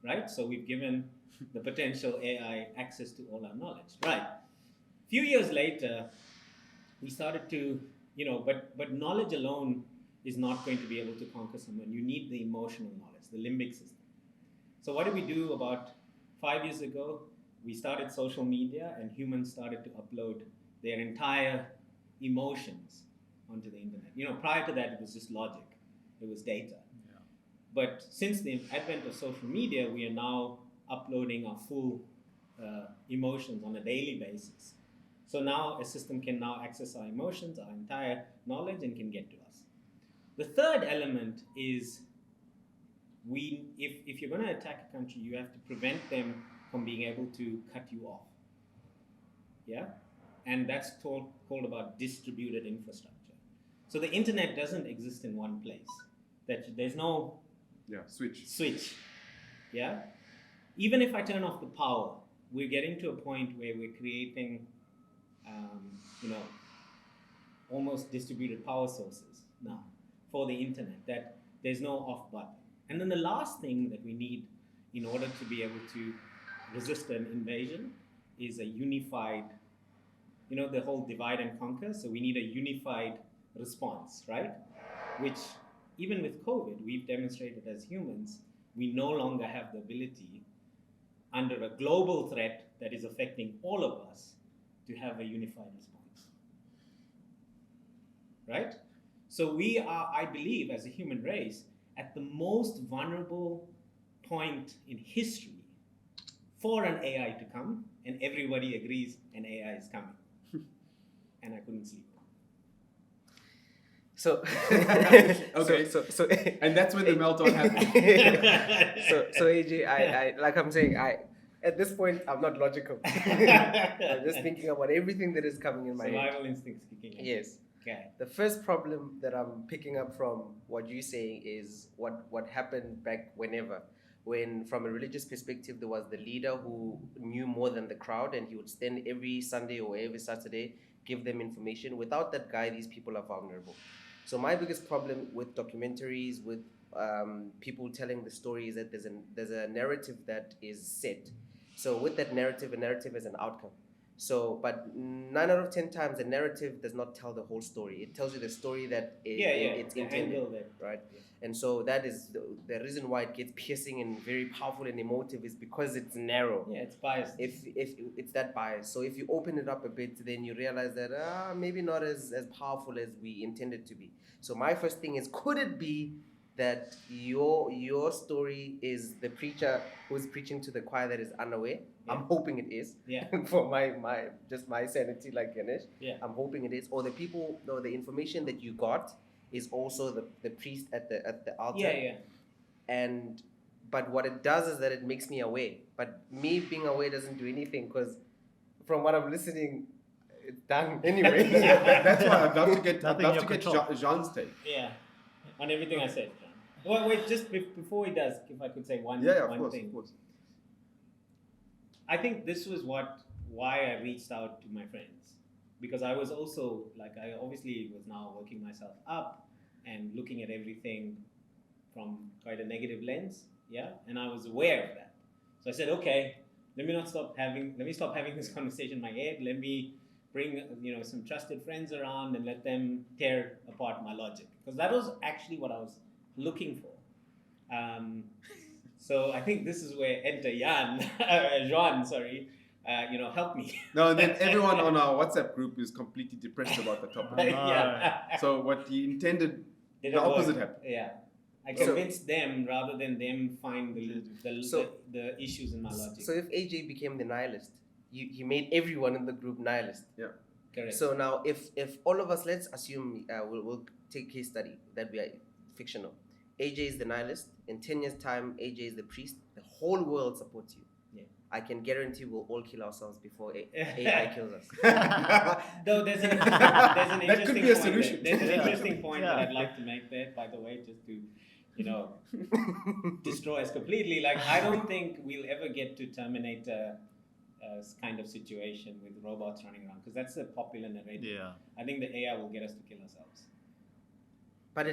right? So we've given the potential AI access to all our knowledge, right? A few years later, we started to, but knowledge alone is not going to be able to conquer someone. You need the emotional knowledge, the limbic system. So what did we do about 5 years ago? We started social media, and humans started to upload their entire emotions onto the internet. Prior to that, it was just logic. It was data. Yeah. But since the advent of social media, we are now uploading our full emotions on a daily basis. So now a system can now access our emotions, our entire knowledge, and can get to us. The third element is if you're going to attack a country, you have to prevent them from being able to cut you off. Yeah? and that's called about distributed infrastructure. So the internet doesn't exist in one place. That there's no switch. Yeah. Even if I turn off the power, we're getting to a point where we're creating, almost distributed power sources now for the internet. That there's no off button. And then the last thing that we need in order to be able to resist an invasion is a unified, the whole divide and conquer. So we need a unified response, right? Which, even with COVID, we've demonstrated as humans, we no longer have the ability under a global threat that is affecting all of us to have a unified response, right? So we are, I believe, as a human race, at the most vulnerable point in history for an AI to come, and everybody agrees an AI is coming. And I couldn't sleep. So okay, so and that's when the meltdown happened. so AJ, I like I'm saying, at this point I'm not logical. I'm just thinking about everything that is coming in my head. Survival instincts kicking in. Yes. Okay. The first problem that I'm picking up from what you're saying is what happened back when from a religious perspective there was the leader who knew more than the crowd, and he would stand every Sunday or every Saturday, give them information. Without that guy, these people are vulnerable. So my biggest problem with documentaries, with people telling the story, is that there's a narrative that is set. So with that narrative, a narrative is an outcome. So, but 9 out of 10 times, the narrative does not tell the whole story. It tells you the story that it's intended, right? Yeah. And so that is the reason why it gets piercing and very powerful and emotive, is because it's narrow. Yeah, it's biased. If it's that bias. So if you open it up a bit, then you realize that maybe not as powerful as we intended to be. So my first thing is, could it be that your story is the preacher who's preaching to the choir that is unaware? Yeah. I'm hoping it is. Yeah. For my sanity, like Ganesh. Yeah. I'm hoping it is. Or the information that you got is also the priest at the altar. Yeah. But what it does is that it makes me aware. But me being aware doesn't do anything, because from what I'm listening, it's done anyway. That's why I'd love to get Jean's take. Yeah. On everything I said, John. Well, wait, just before he does, if I could say one thing. Of course. I think this was why I reached out to my friends, because I was also, I obviously was now working myself up and looking at everything from quite a negative lens, yeah, and I was aware of that. So I said, okay, let me stop having this conversation in my head. Let me bring some trusted friends around and let them tear apart my logic, because that was actually what I was looking for. So I think this is where enter Juane, help me. No, and then everyone on our WhatsApp group is completely depressed about the topic. Yeah. So what he intended, the opposite happened. Yeah. I convinced them rather than them find the issues in my logic. So if AJ became the nihilist, he made everyone in the group nihilist. Yeah. Correct. So now if all of us, let's assume we'll take case study that we are fictional. AJ is the nihilist. In 10 years' time, AJ is the priest. The whole world supports you. Yeah. I can guarantee we'll all kill ourselves before AI kills us. Though there's an interesting that could be a solution. There's an interesting point that I'd like to make there, by the way, just to destroy us completely. I don't think we'll ever get to Terminator kind of situation with robots running around, because that's the popular narrative. Yeah. I think the AI will get us to kill ourselves. But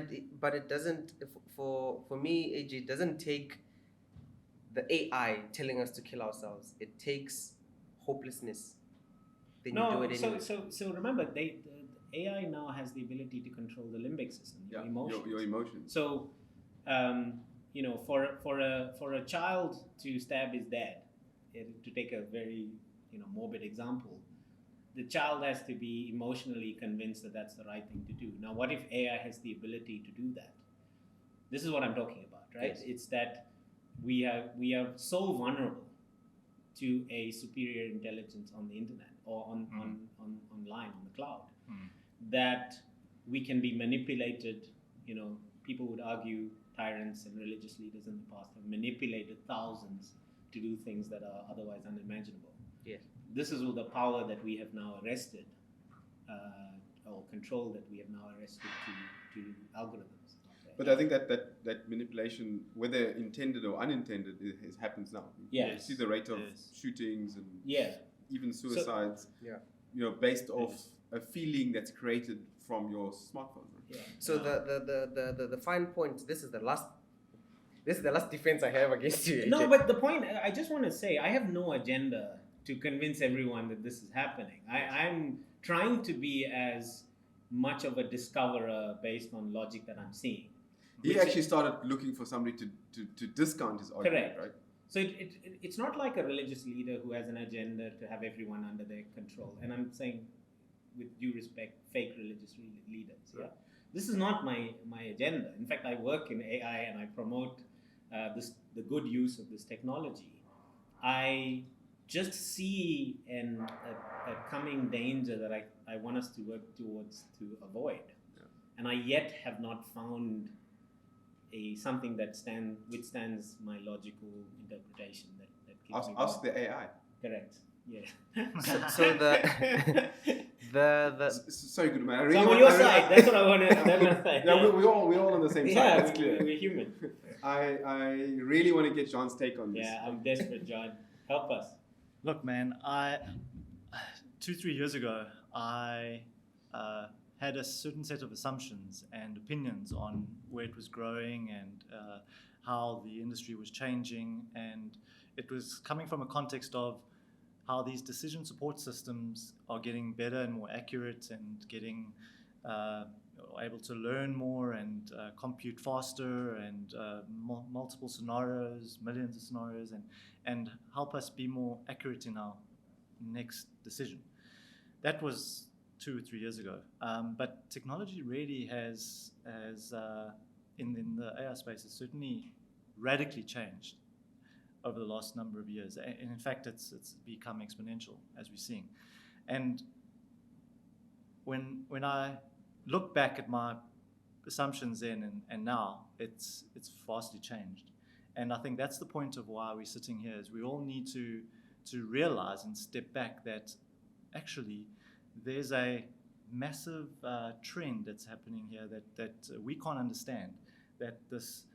it doesn't, for me, AJ, it doesn't take the AI telling us to kill ourselves. It takes hopelessness. Then you do it anyway. So remember, the AI now has the ability to control the limbic system, your emotions. Your emotions. So, for a child to stab his dad, to take a very morbid example, the child has to be emotionally convinced that that's the right thing to do. Now, what if AI has the ability to do that? This is what I'm talking about, right? Yes. It's that we are so vulnerable to a superior intelligence on the internet or online on the cloud that we can be manipulated. People would argue tyrants and religious leaders in the past have manipulated thousands to do things that are otherwise unimaginable. Yes. this is the power that we have now arrested, or control that we have now arrested to algorithms. But I think that manipulation, whether intended or unintended, happens now. Yes. You see the rate of Yes. shootings and Yeah. even suicides, Yeah. based off a feeling that's created from your smartphone. Right? Yeah. So the fine point. This is the last defense I have against you. No, AJ. but the point, I just want to say, I have no agenda to convince everyone that this is happening. I'm trying to be as much of a discoverer based on logic that I'm seeing. He actually started looking for somebody to discount his argument, Correct. right? So it's not like a religious leader who has an agenda to have everyone under their control. And I'm saying, with due respect, fake religious leaders. Yeah, this is not my agenda. In fact, I work in AI and I promote the good use of this technology. I just see a coming danger that I want us to work towards to avoid, and I yet have not found something that withstands my logical interpretation. That keeps me Ask going. the AI. Correct. Yeah. So the Sorry, good man. I So really I'm on want- your I really- side. That's what I want to say. Yeah, we're all on the same side. Yeah, That's clear. we're human. I really want to get John's take on this. Yeah, I'm desperate, John. Help us. Look, man, 2-3 years ago, I had a certain set of assumptions and opinions on where it was growing and how the industry was changing. And it was coming from a context of how these decision support systems are getting better and more accurate and getting able to learn more and compute faster and multiple scenarios, millions of scenarios, and help us be more accurate in our next decision. That was 2 or 3 years ago. But technology really has in the AI space, has certainly radically changed over the last number of years. And in fact, it's become exponential, as we're seeing. And when I look back at my assumptions then and now, it's vastly changed. And I think that's the point of why we're sitting here, is we all need to realize and step back that actually there's a massive trend that's happening here that we can't understand, that this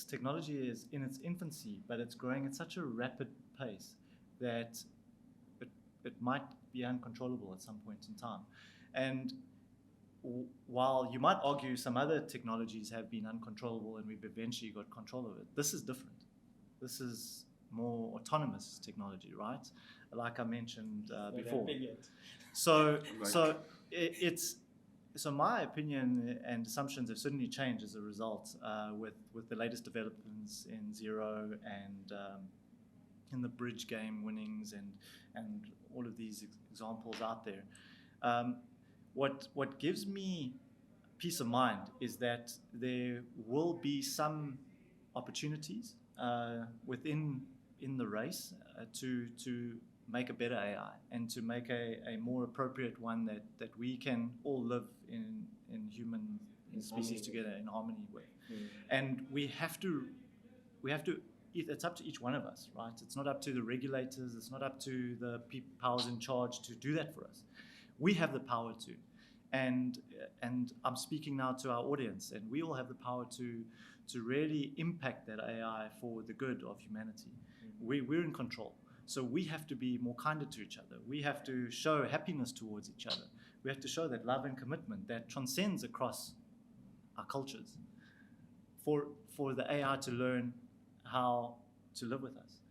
technology is in its infancy, but it's growing at such a rapid pace that it might be uncontrollable at some point in time. And while you might argue some other technologies have been uncontrollable and we've eventually got control of it, this is different. This is more autonomous technology, right? Like I mentioned before. So my opinion and assumptions have certainly changed as a result with the latest developments in Zero and in the bridge game winnings and all of these examples out there. What gives me peace of mind is that there will be some opportunities within the race to make a better AI and to make a more appropriate one that we can all live in human species together in harmony with. And we have to it's up to each one of us, right? It's not up to the regulators, it's not up to the powers in charge to do that for us. We have the power to. And I'm speaking now to our audience, and we all have the power to really impact that AI for the good of humanity. We're in control. So we have to be more kinder to each other. We have to show happiness towards each other. We have to show that love and commitment that transcends across our cultures for the AI to learn how to live with us.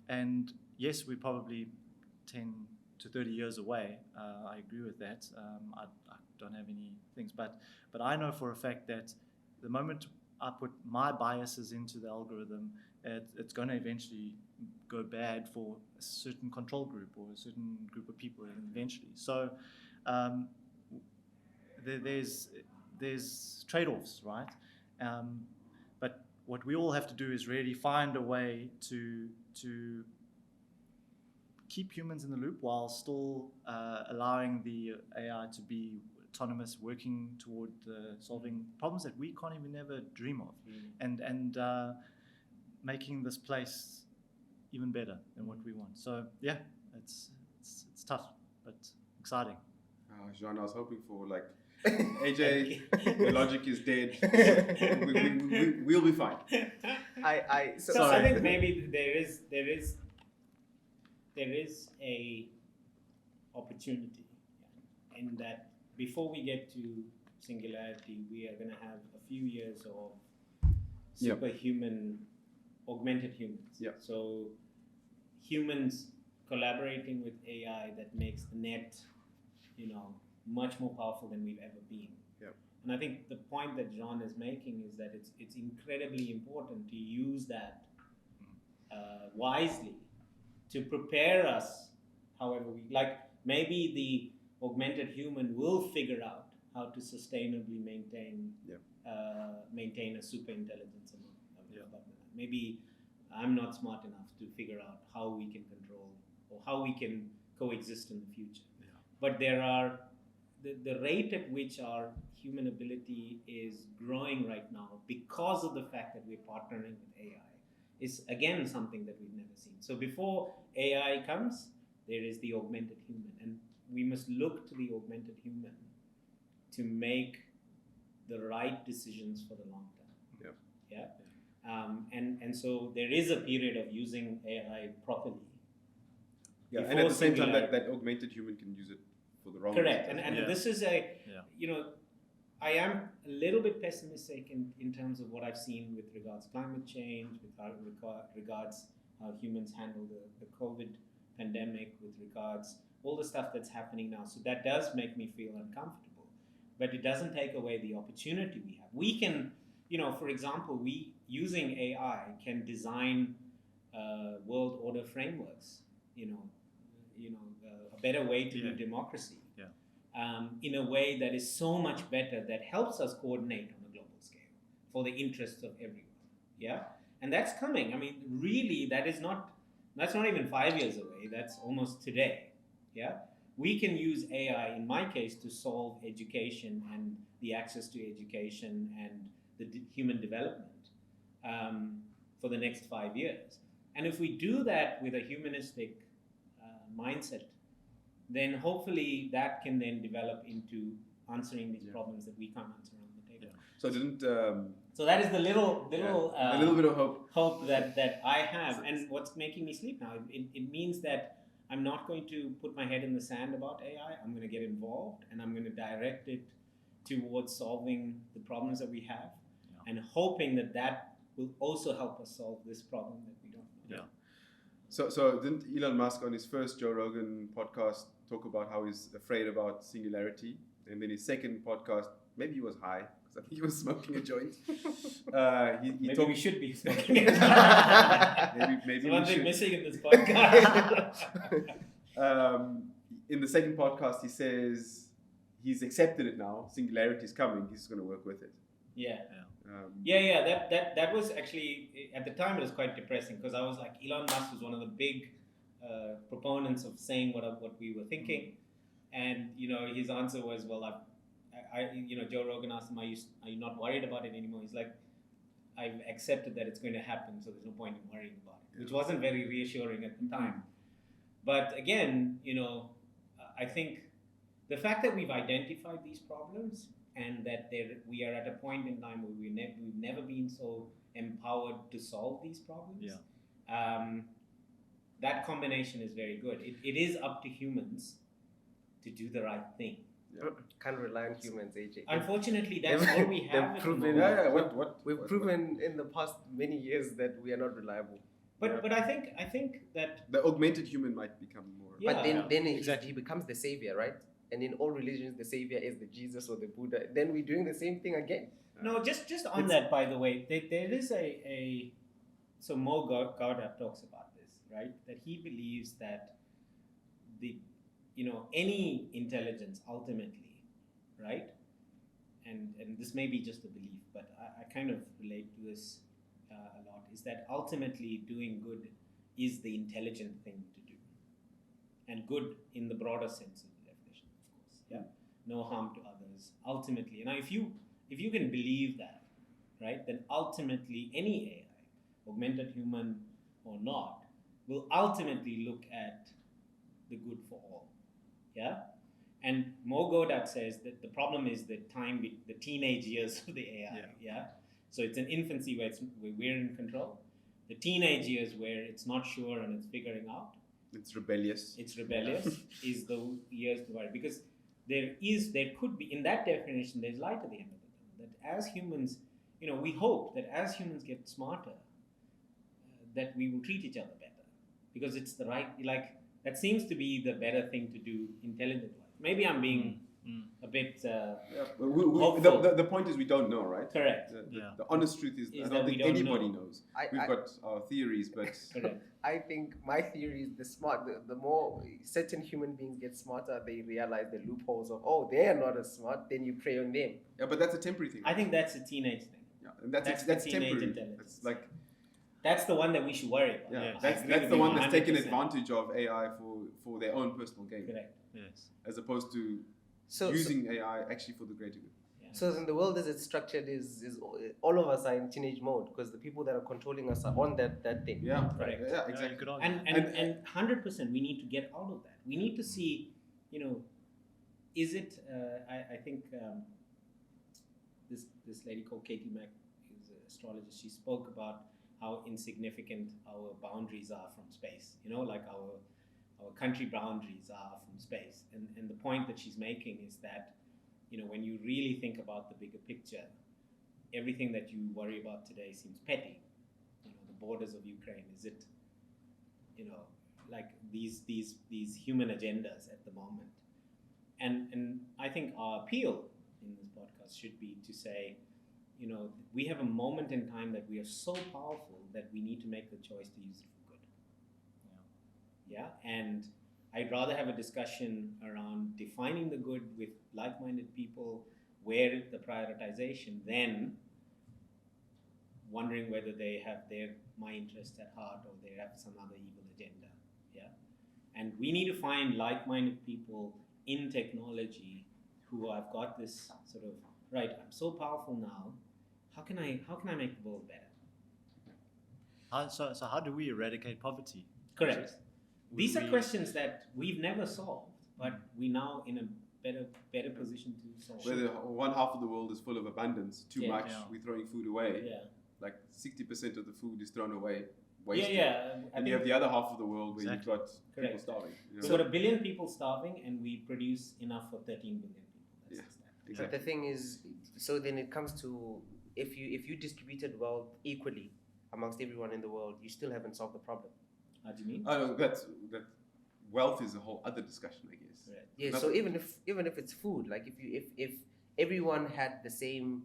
And yes, we're probably 10 to 30 years away. I agree with that. I don't have any things, but I know for a fact that the moment I put my biases into the algorithm, it's going to eventually go bad for a certain control group or a certain group of people eventually. So there's trade-offs, right? But what we all have to do is really find a way to keep humans in the loop while still allowing the AI to be autonomous, working toward solving problems that we can't even ever dream of, and making this place even better than what we want. So yeah, it's tough, but exciting. Juane, I was hoping for like, AJ, your logic is dead. We'll be fine. So I think maybe there is a opportunity in that before we get to singularity, we are going to have a few years of superhuman, augmented humans. Yeah. So humans collaborating with AI that makes the net, much more powerful than we've ever been. Yeah. And I think the point that John is making is that it's incredibly important to use that wisely to prepare us however we like. Maybe the augmented human will figure out how to sustainably maintain a super intelligence above that. Maybe I'm not smart enough to figure out how we can control or how we can coexist in the future. Yeah. But there are the rate at which our human ability is growing right now because of the fact that we're partnering with AI is again something that we've never seen. So before AI comes, there is the augmented human, and we must look to the augmented human to make the right decisions for the long term. And so there is a period of using AI properly. Yeah, and at the same time, that augmented human can use it for the wrong correct. reasons. And this is I am a little bit pessimistic in terms of what I've seen with regards to climate change, with regards how humans handle the COVID pandemic, with regards all the stuff that's happening now. So that does make me feel uncomfortable, but it doesn't take away the opportunity we have. We can, for example, we using AI can design world order frameworks, a better way to do democracy. In a way that is so much better, that helps us coordinate on a global scale for the interests of everyone. And that's coming. I mean, really, that's not even 5 years away. That's almost today. We can use AI, in my case, to solve education and the access to education and the human development for the next 5 years. And if we do that with a humanistic mindset, then hopefully that can then develop into answering these problems that we can't answer on the table. So didn't. So that is the little a little bit of hope that I have, and what's making me sleep now. It means that I'm not going to put my head in the sand about AI. I'm going to get involved, and I'm going to direct it towards solving the problems that we have, and hoping that will also help us solve this problem that we don't know. So didn't Elon Musk on his first Joe Rogan podcast talk about how he's afraid about singularity, and then his second podcast, maybe he was high because I think he was smoking a joint. Maybe we should be smoking a joint. maybe one we thing should. missing in this podcast. In the second podcast, he says he's accepted it now. Singularity is coming. He's going to work with it. That was actually, at the time it was quite depressing, because I was like, Elon Musk was one of the big proponents of saying what we were thinking, and his answer was, well, Joe Rogan asked him, are you not worried about it anymore? He's like, I've accepted that it's going to happen, so there's no point in worrying about it, which wasn't very reassuring at the time. But again, I think the fact that we've identified these problems, and that we are at a point in time where we've never been so empowered to solve these problems. That combination is very good. It is up to humans to do the right thing. Can't rely on humans, AJ. Unfortunately, that's all we have. We've proven in the past many years that we are not reliable. But I think that the augmented human might become more. But then he becomes the savior, right? And in all religions, the savior is the Jesus or the Buddha. Then we're doing the same thing again. No, just on that, by the way, there is so Mo Gauda talks about this, right? That he believes that any intelligence ultimately, right? And this may be just a belief, but I kind of relate to this a lot, is that ultimately doing good is the intelligent thing to do. And good in the broader sense of the definition, of course. No harm to others. Ultimately, now if you can believe that, right, then ultimately any AI, augmented human or not, will ultimately look at the good for all. Yeah? And Mo Godard says that the problem is the teenage years of the AI. Yeah? So it's an infancy where we're in control. The teenage years where it's not sure and it's figuring out. It's rebellious. Is the years to worry. Because there could be, in that definition, there's light at the end of the tunnel. That as humans, we hope that as humans get smarter, that we will treat each other better. Because it's the right, that seems to be the better thing to do intelligent-wise. Maybe I'm being a bit hopeful. The point is we don't know, right? Correct. The honest truth is I don't think anybody knows. We've got our theories, but I think my theory is the more certain human beings get smarter, they realize the loopholes of, they are not as smart, then you prey on them. Yeah, but that's a temporary thing. I think that's a teenage thing. Yeah, and that's teenage temporary. intelligence. It's that's the one that we should worry about. Yeah, that's the one that's taken advantage of AI for their own personal gain. Correct. Yes. As opposed to using AI actually for the greater good. Yeah. So in the world as it's structured is all of us are in teenage mode because the people that are controlling us are on that thing. Yeah, correct. Yeah, exactly. And 100% we need to get out of that. We need to see, is it? I think this lady called Katie Mack, who's an astrologist. She spoke about how insignificant our boundaries are from space. Like our country boundaries are from space. And the point that she's making is that, when you really think about the bigger picture, everything that you worry about today seems petty. The borders of Ukraine, is it, like these human agendas at the moment. And I think our appeal in this podcast should be to say, we have a moment in time that we are so powerful that we need to make the choice to use it for good. Yeah, and I'd rather have a discussion around defining the good with like-minded people, where the prioritization, than wondering whether they have my interest at heart or they have some other evil agenda. Yeah, and we need to find like-minded people in technology who have got this sort of right. I'm so powerful now. How can I make the world better? So how do we eradicate poverty? Correct. These are questions that we've never solved, but we're now in a better position to solve. Where one half of the world is full of abundance, too much, we're throwing food away. Yeah. Like 60% of the food is thrown away, wasted. Yeah. And you have the other half of the world where you've got people starving. So we've got 1 billion people starving, and we produce enough for 13 billion people. That's the stat. Exactly. But the thing is, so then it comes to if you distributed wealth equally amongst everyone in the world, you still haven't solved the problem. How do you mean? Oh, no, that wealth is a whole other discussion, I guess. Right. Yeah. So even if it's food, like if everyone had the same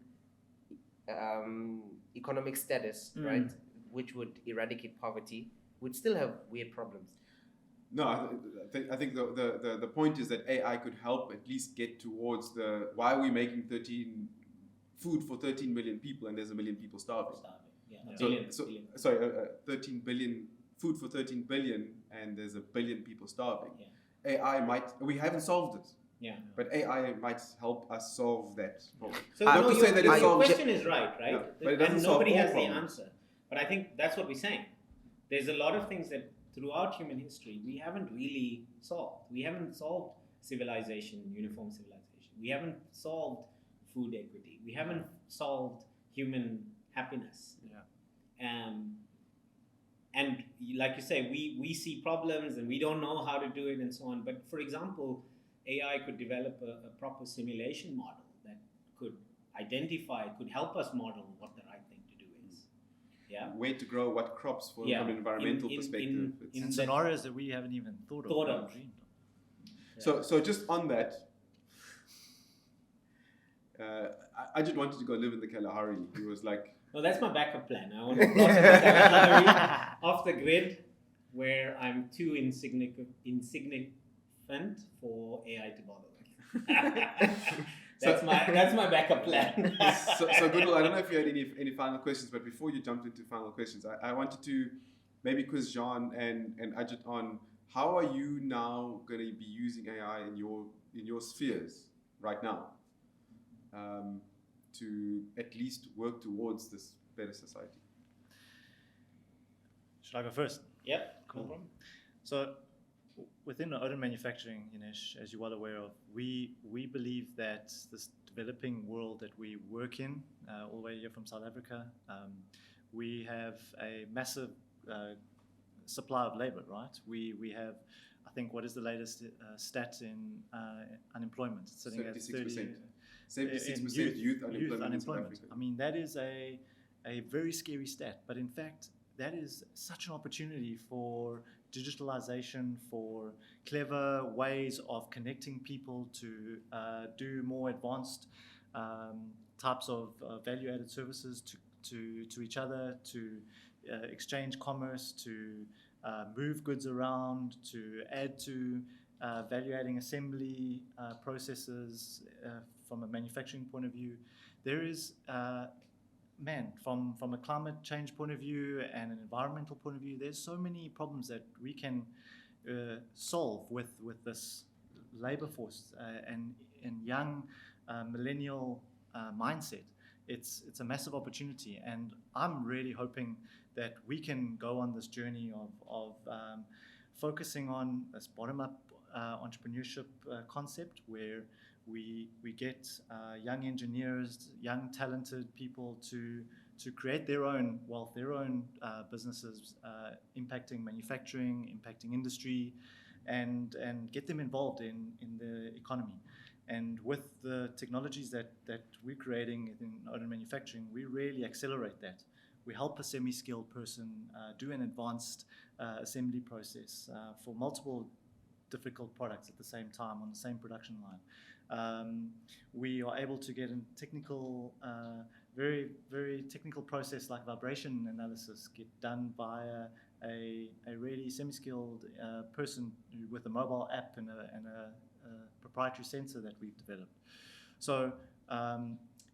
economic status, right, which would eradicate poverty, we'd still have weird problems. No, I think the point is that AI could help at least get towards why are we making food for 13 million people and there's 1 million people starving. Yeah. Sorry, 13 billion food for 13 billion and there's 1 billion people starving. Yeah. AI we haven't solved it. Yeah. But AI might help us solve that problem. So Not to say that it your solves question is right? Yeah, but it doesn't and solve nobody all has problems. the answer. But I think that's what we're saying. There's a lot of things that throughout human history we haven't really solved. We haven't solved civilization, uniform civilization. We haven't solved food equity. We haven't solved human happiness. Yeah. And like you say, we see problems and we don't know how to do it and so on. But for example, AI could develop a proper simulation model that could help us model what the right thing to do is. Yeah. Where to grow what crops from an environmental perspective. In scenarios that we haven't even thought of. Dreamed of. So just on that, I just wanted to go live in the Kalahari. He was like, no, that's my backup plan. I want to cross the Kalahari off the grid, where I'm too insignificant for AI to bother with. That's my backup plan. so Goodwill, I don't know if you had any final questions, but before you jumped into final questions, I wanted to maybe quiz Juane and Ajit on how are you now going to be using AI in your spheres right now to at least work towards this better society. Should I go first? Yep. Cool. problem. So, within Odin manufacturing, Yanesh, as you're well aware of, we believe that this developing world that we work in, all the way here from South Africa, we have a massive supply of labor, right? We have, I think, what is the latest stat in unemployment? It's sitting at 76%. 30, 76% youth unemployment in South Africa. I mean, that is a very scary stat, but in fact, that is such an opportunity for digitalization, for clever ways of connecting people to do more advanced types of value-added services to each other, to exchange commerce, to move goods around, to add to value-adding assembly processes from a manufacturing point of view. There is from a climate change point of view and an environmental point of view, there's so many problems that we can solve with this labor force and young millennial mindset. It's a massive opportunity, and I'm really hoping that we can go on this journey of focusing on this bottom-up entrepreneurship concept where we get young engineers, young talented people to create their own wealth, their own businesses, impacting manufacturing, impacting industry, and get them involved in the economy. And with the technologies that we're creating in Odin manufacturing, we really accelerate that. We help a semi-skilled person do an advanced assembly process for multiple difficult products at the same time on the same production line. We are able to get a technical, very, very technical process like vibration analysis get done by a really semi-skilled person with a mobile app and a proprietary sensor that we've developed. So,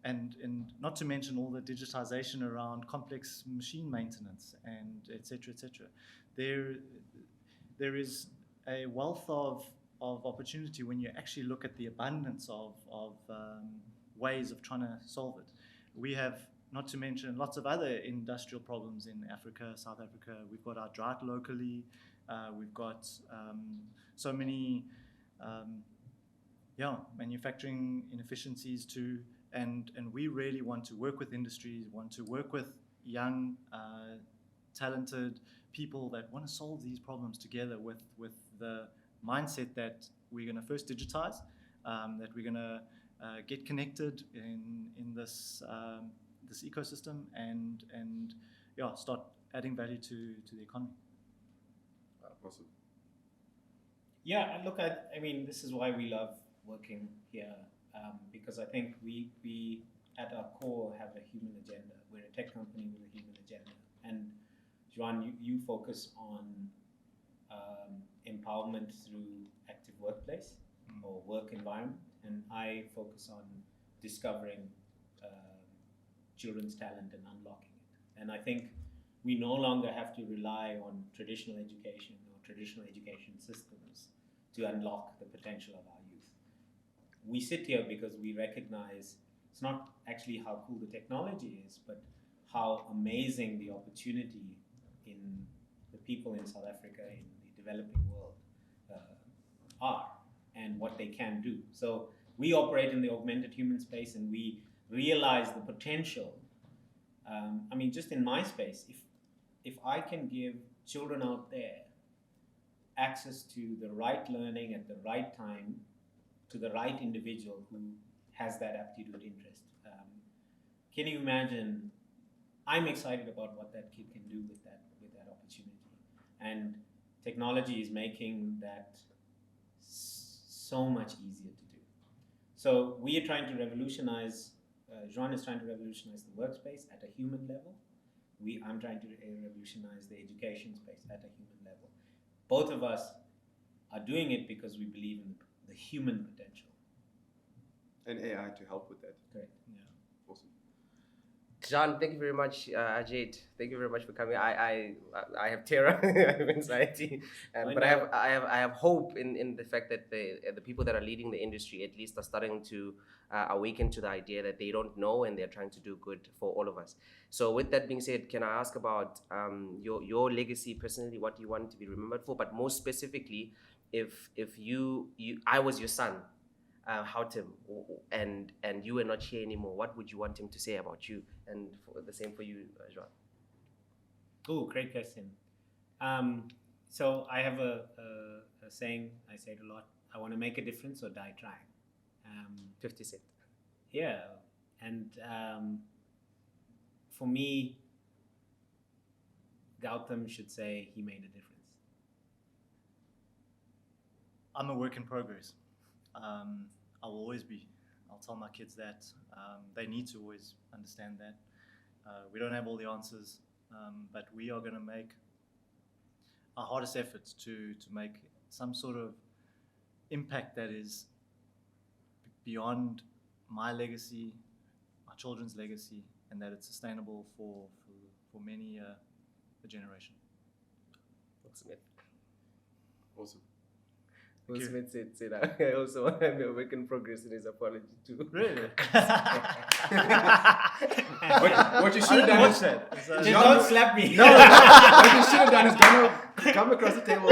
and not to mention all the digitization around complex machine maintenance and et cetera, et cetera. There is a wealth of opportunity when you actually look at the abundance of ways of trying to solve it. We have, not to mention, lots of other industrial problems in Africa, South Africa. We've got our drought locally. We've got so many manufacturing inefficiencies too. And we really want to work with industries, want to work with young talented people that want to solve these problems together with the mindset that we're going to first digitize, that we're going to get connected in this this ecosystem and start adding value to the economy. Awesome. Yeah, look, I mean, this is why we love working here, because I think we at our core have a human agenda. We're a tech company with a human agenda. And Juane, you focus on empowerment through active workplace or work environment, and I focus on discovering children's talent and unlocking it. And I think we no longer have to rely on traditional education or traditional education systems to unlock the potential of our youth. We sit here because we recognize it's not actually how cool the technology is, but how amazing the opportunity in the people in South Africa, in the developing world, are and what they can do. So we operate in the augmented human space and we realize the potential. I mean, just in my space, if I can give children out there access to the right learning at the right time, to the right individual who has that aptitude interest, can you imagine? I'm excited about what that kid can do with that opportunity, and technology is making that so much easier to do. So we are trying to revolutionize. Juane is trying to revolutionize the workspace at a human level. I'm trying to revolutionize the education space at a human level. Both of us are doing it because we believe in the human potential. And AI to help with that. Correct. Yeah. Awesome. John, thank you very much. Ajit, thank you very much for coming. I have terror, I have anxiety, but I have hope in the fact that the people that are leading the industry at least are starting to awaken to the idea that they don't know and they're trying to do good for all of us. So with that being said, can I ask about your legacy personally? What do you want to be remembered for? But most specifically, if I was your son, Houghton, and you were not here anymore, what would you want him to say about you? And the same for you, Juan. Oh, great question. So I have a saying, I say it a lot: I want to make a difference or die trying. 50 Cent. Yeah, and for me, Gautam should say he made a difference. I'm a work in progress. I will always be. I'll tell my kids that. They need to always understand that. We don't have all the answers, but we are going to make our hardest efforts to make some sort of impact that is beyond my legacy, my children's legacy, and that it's sustainable for many a generation. Awesome. Will Smith said I also want to be a work in progress in his apology too. Really? What you should have done is Just don't slap me. no. What you should have done is come across the table,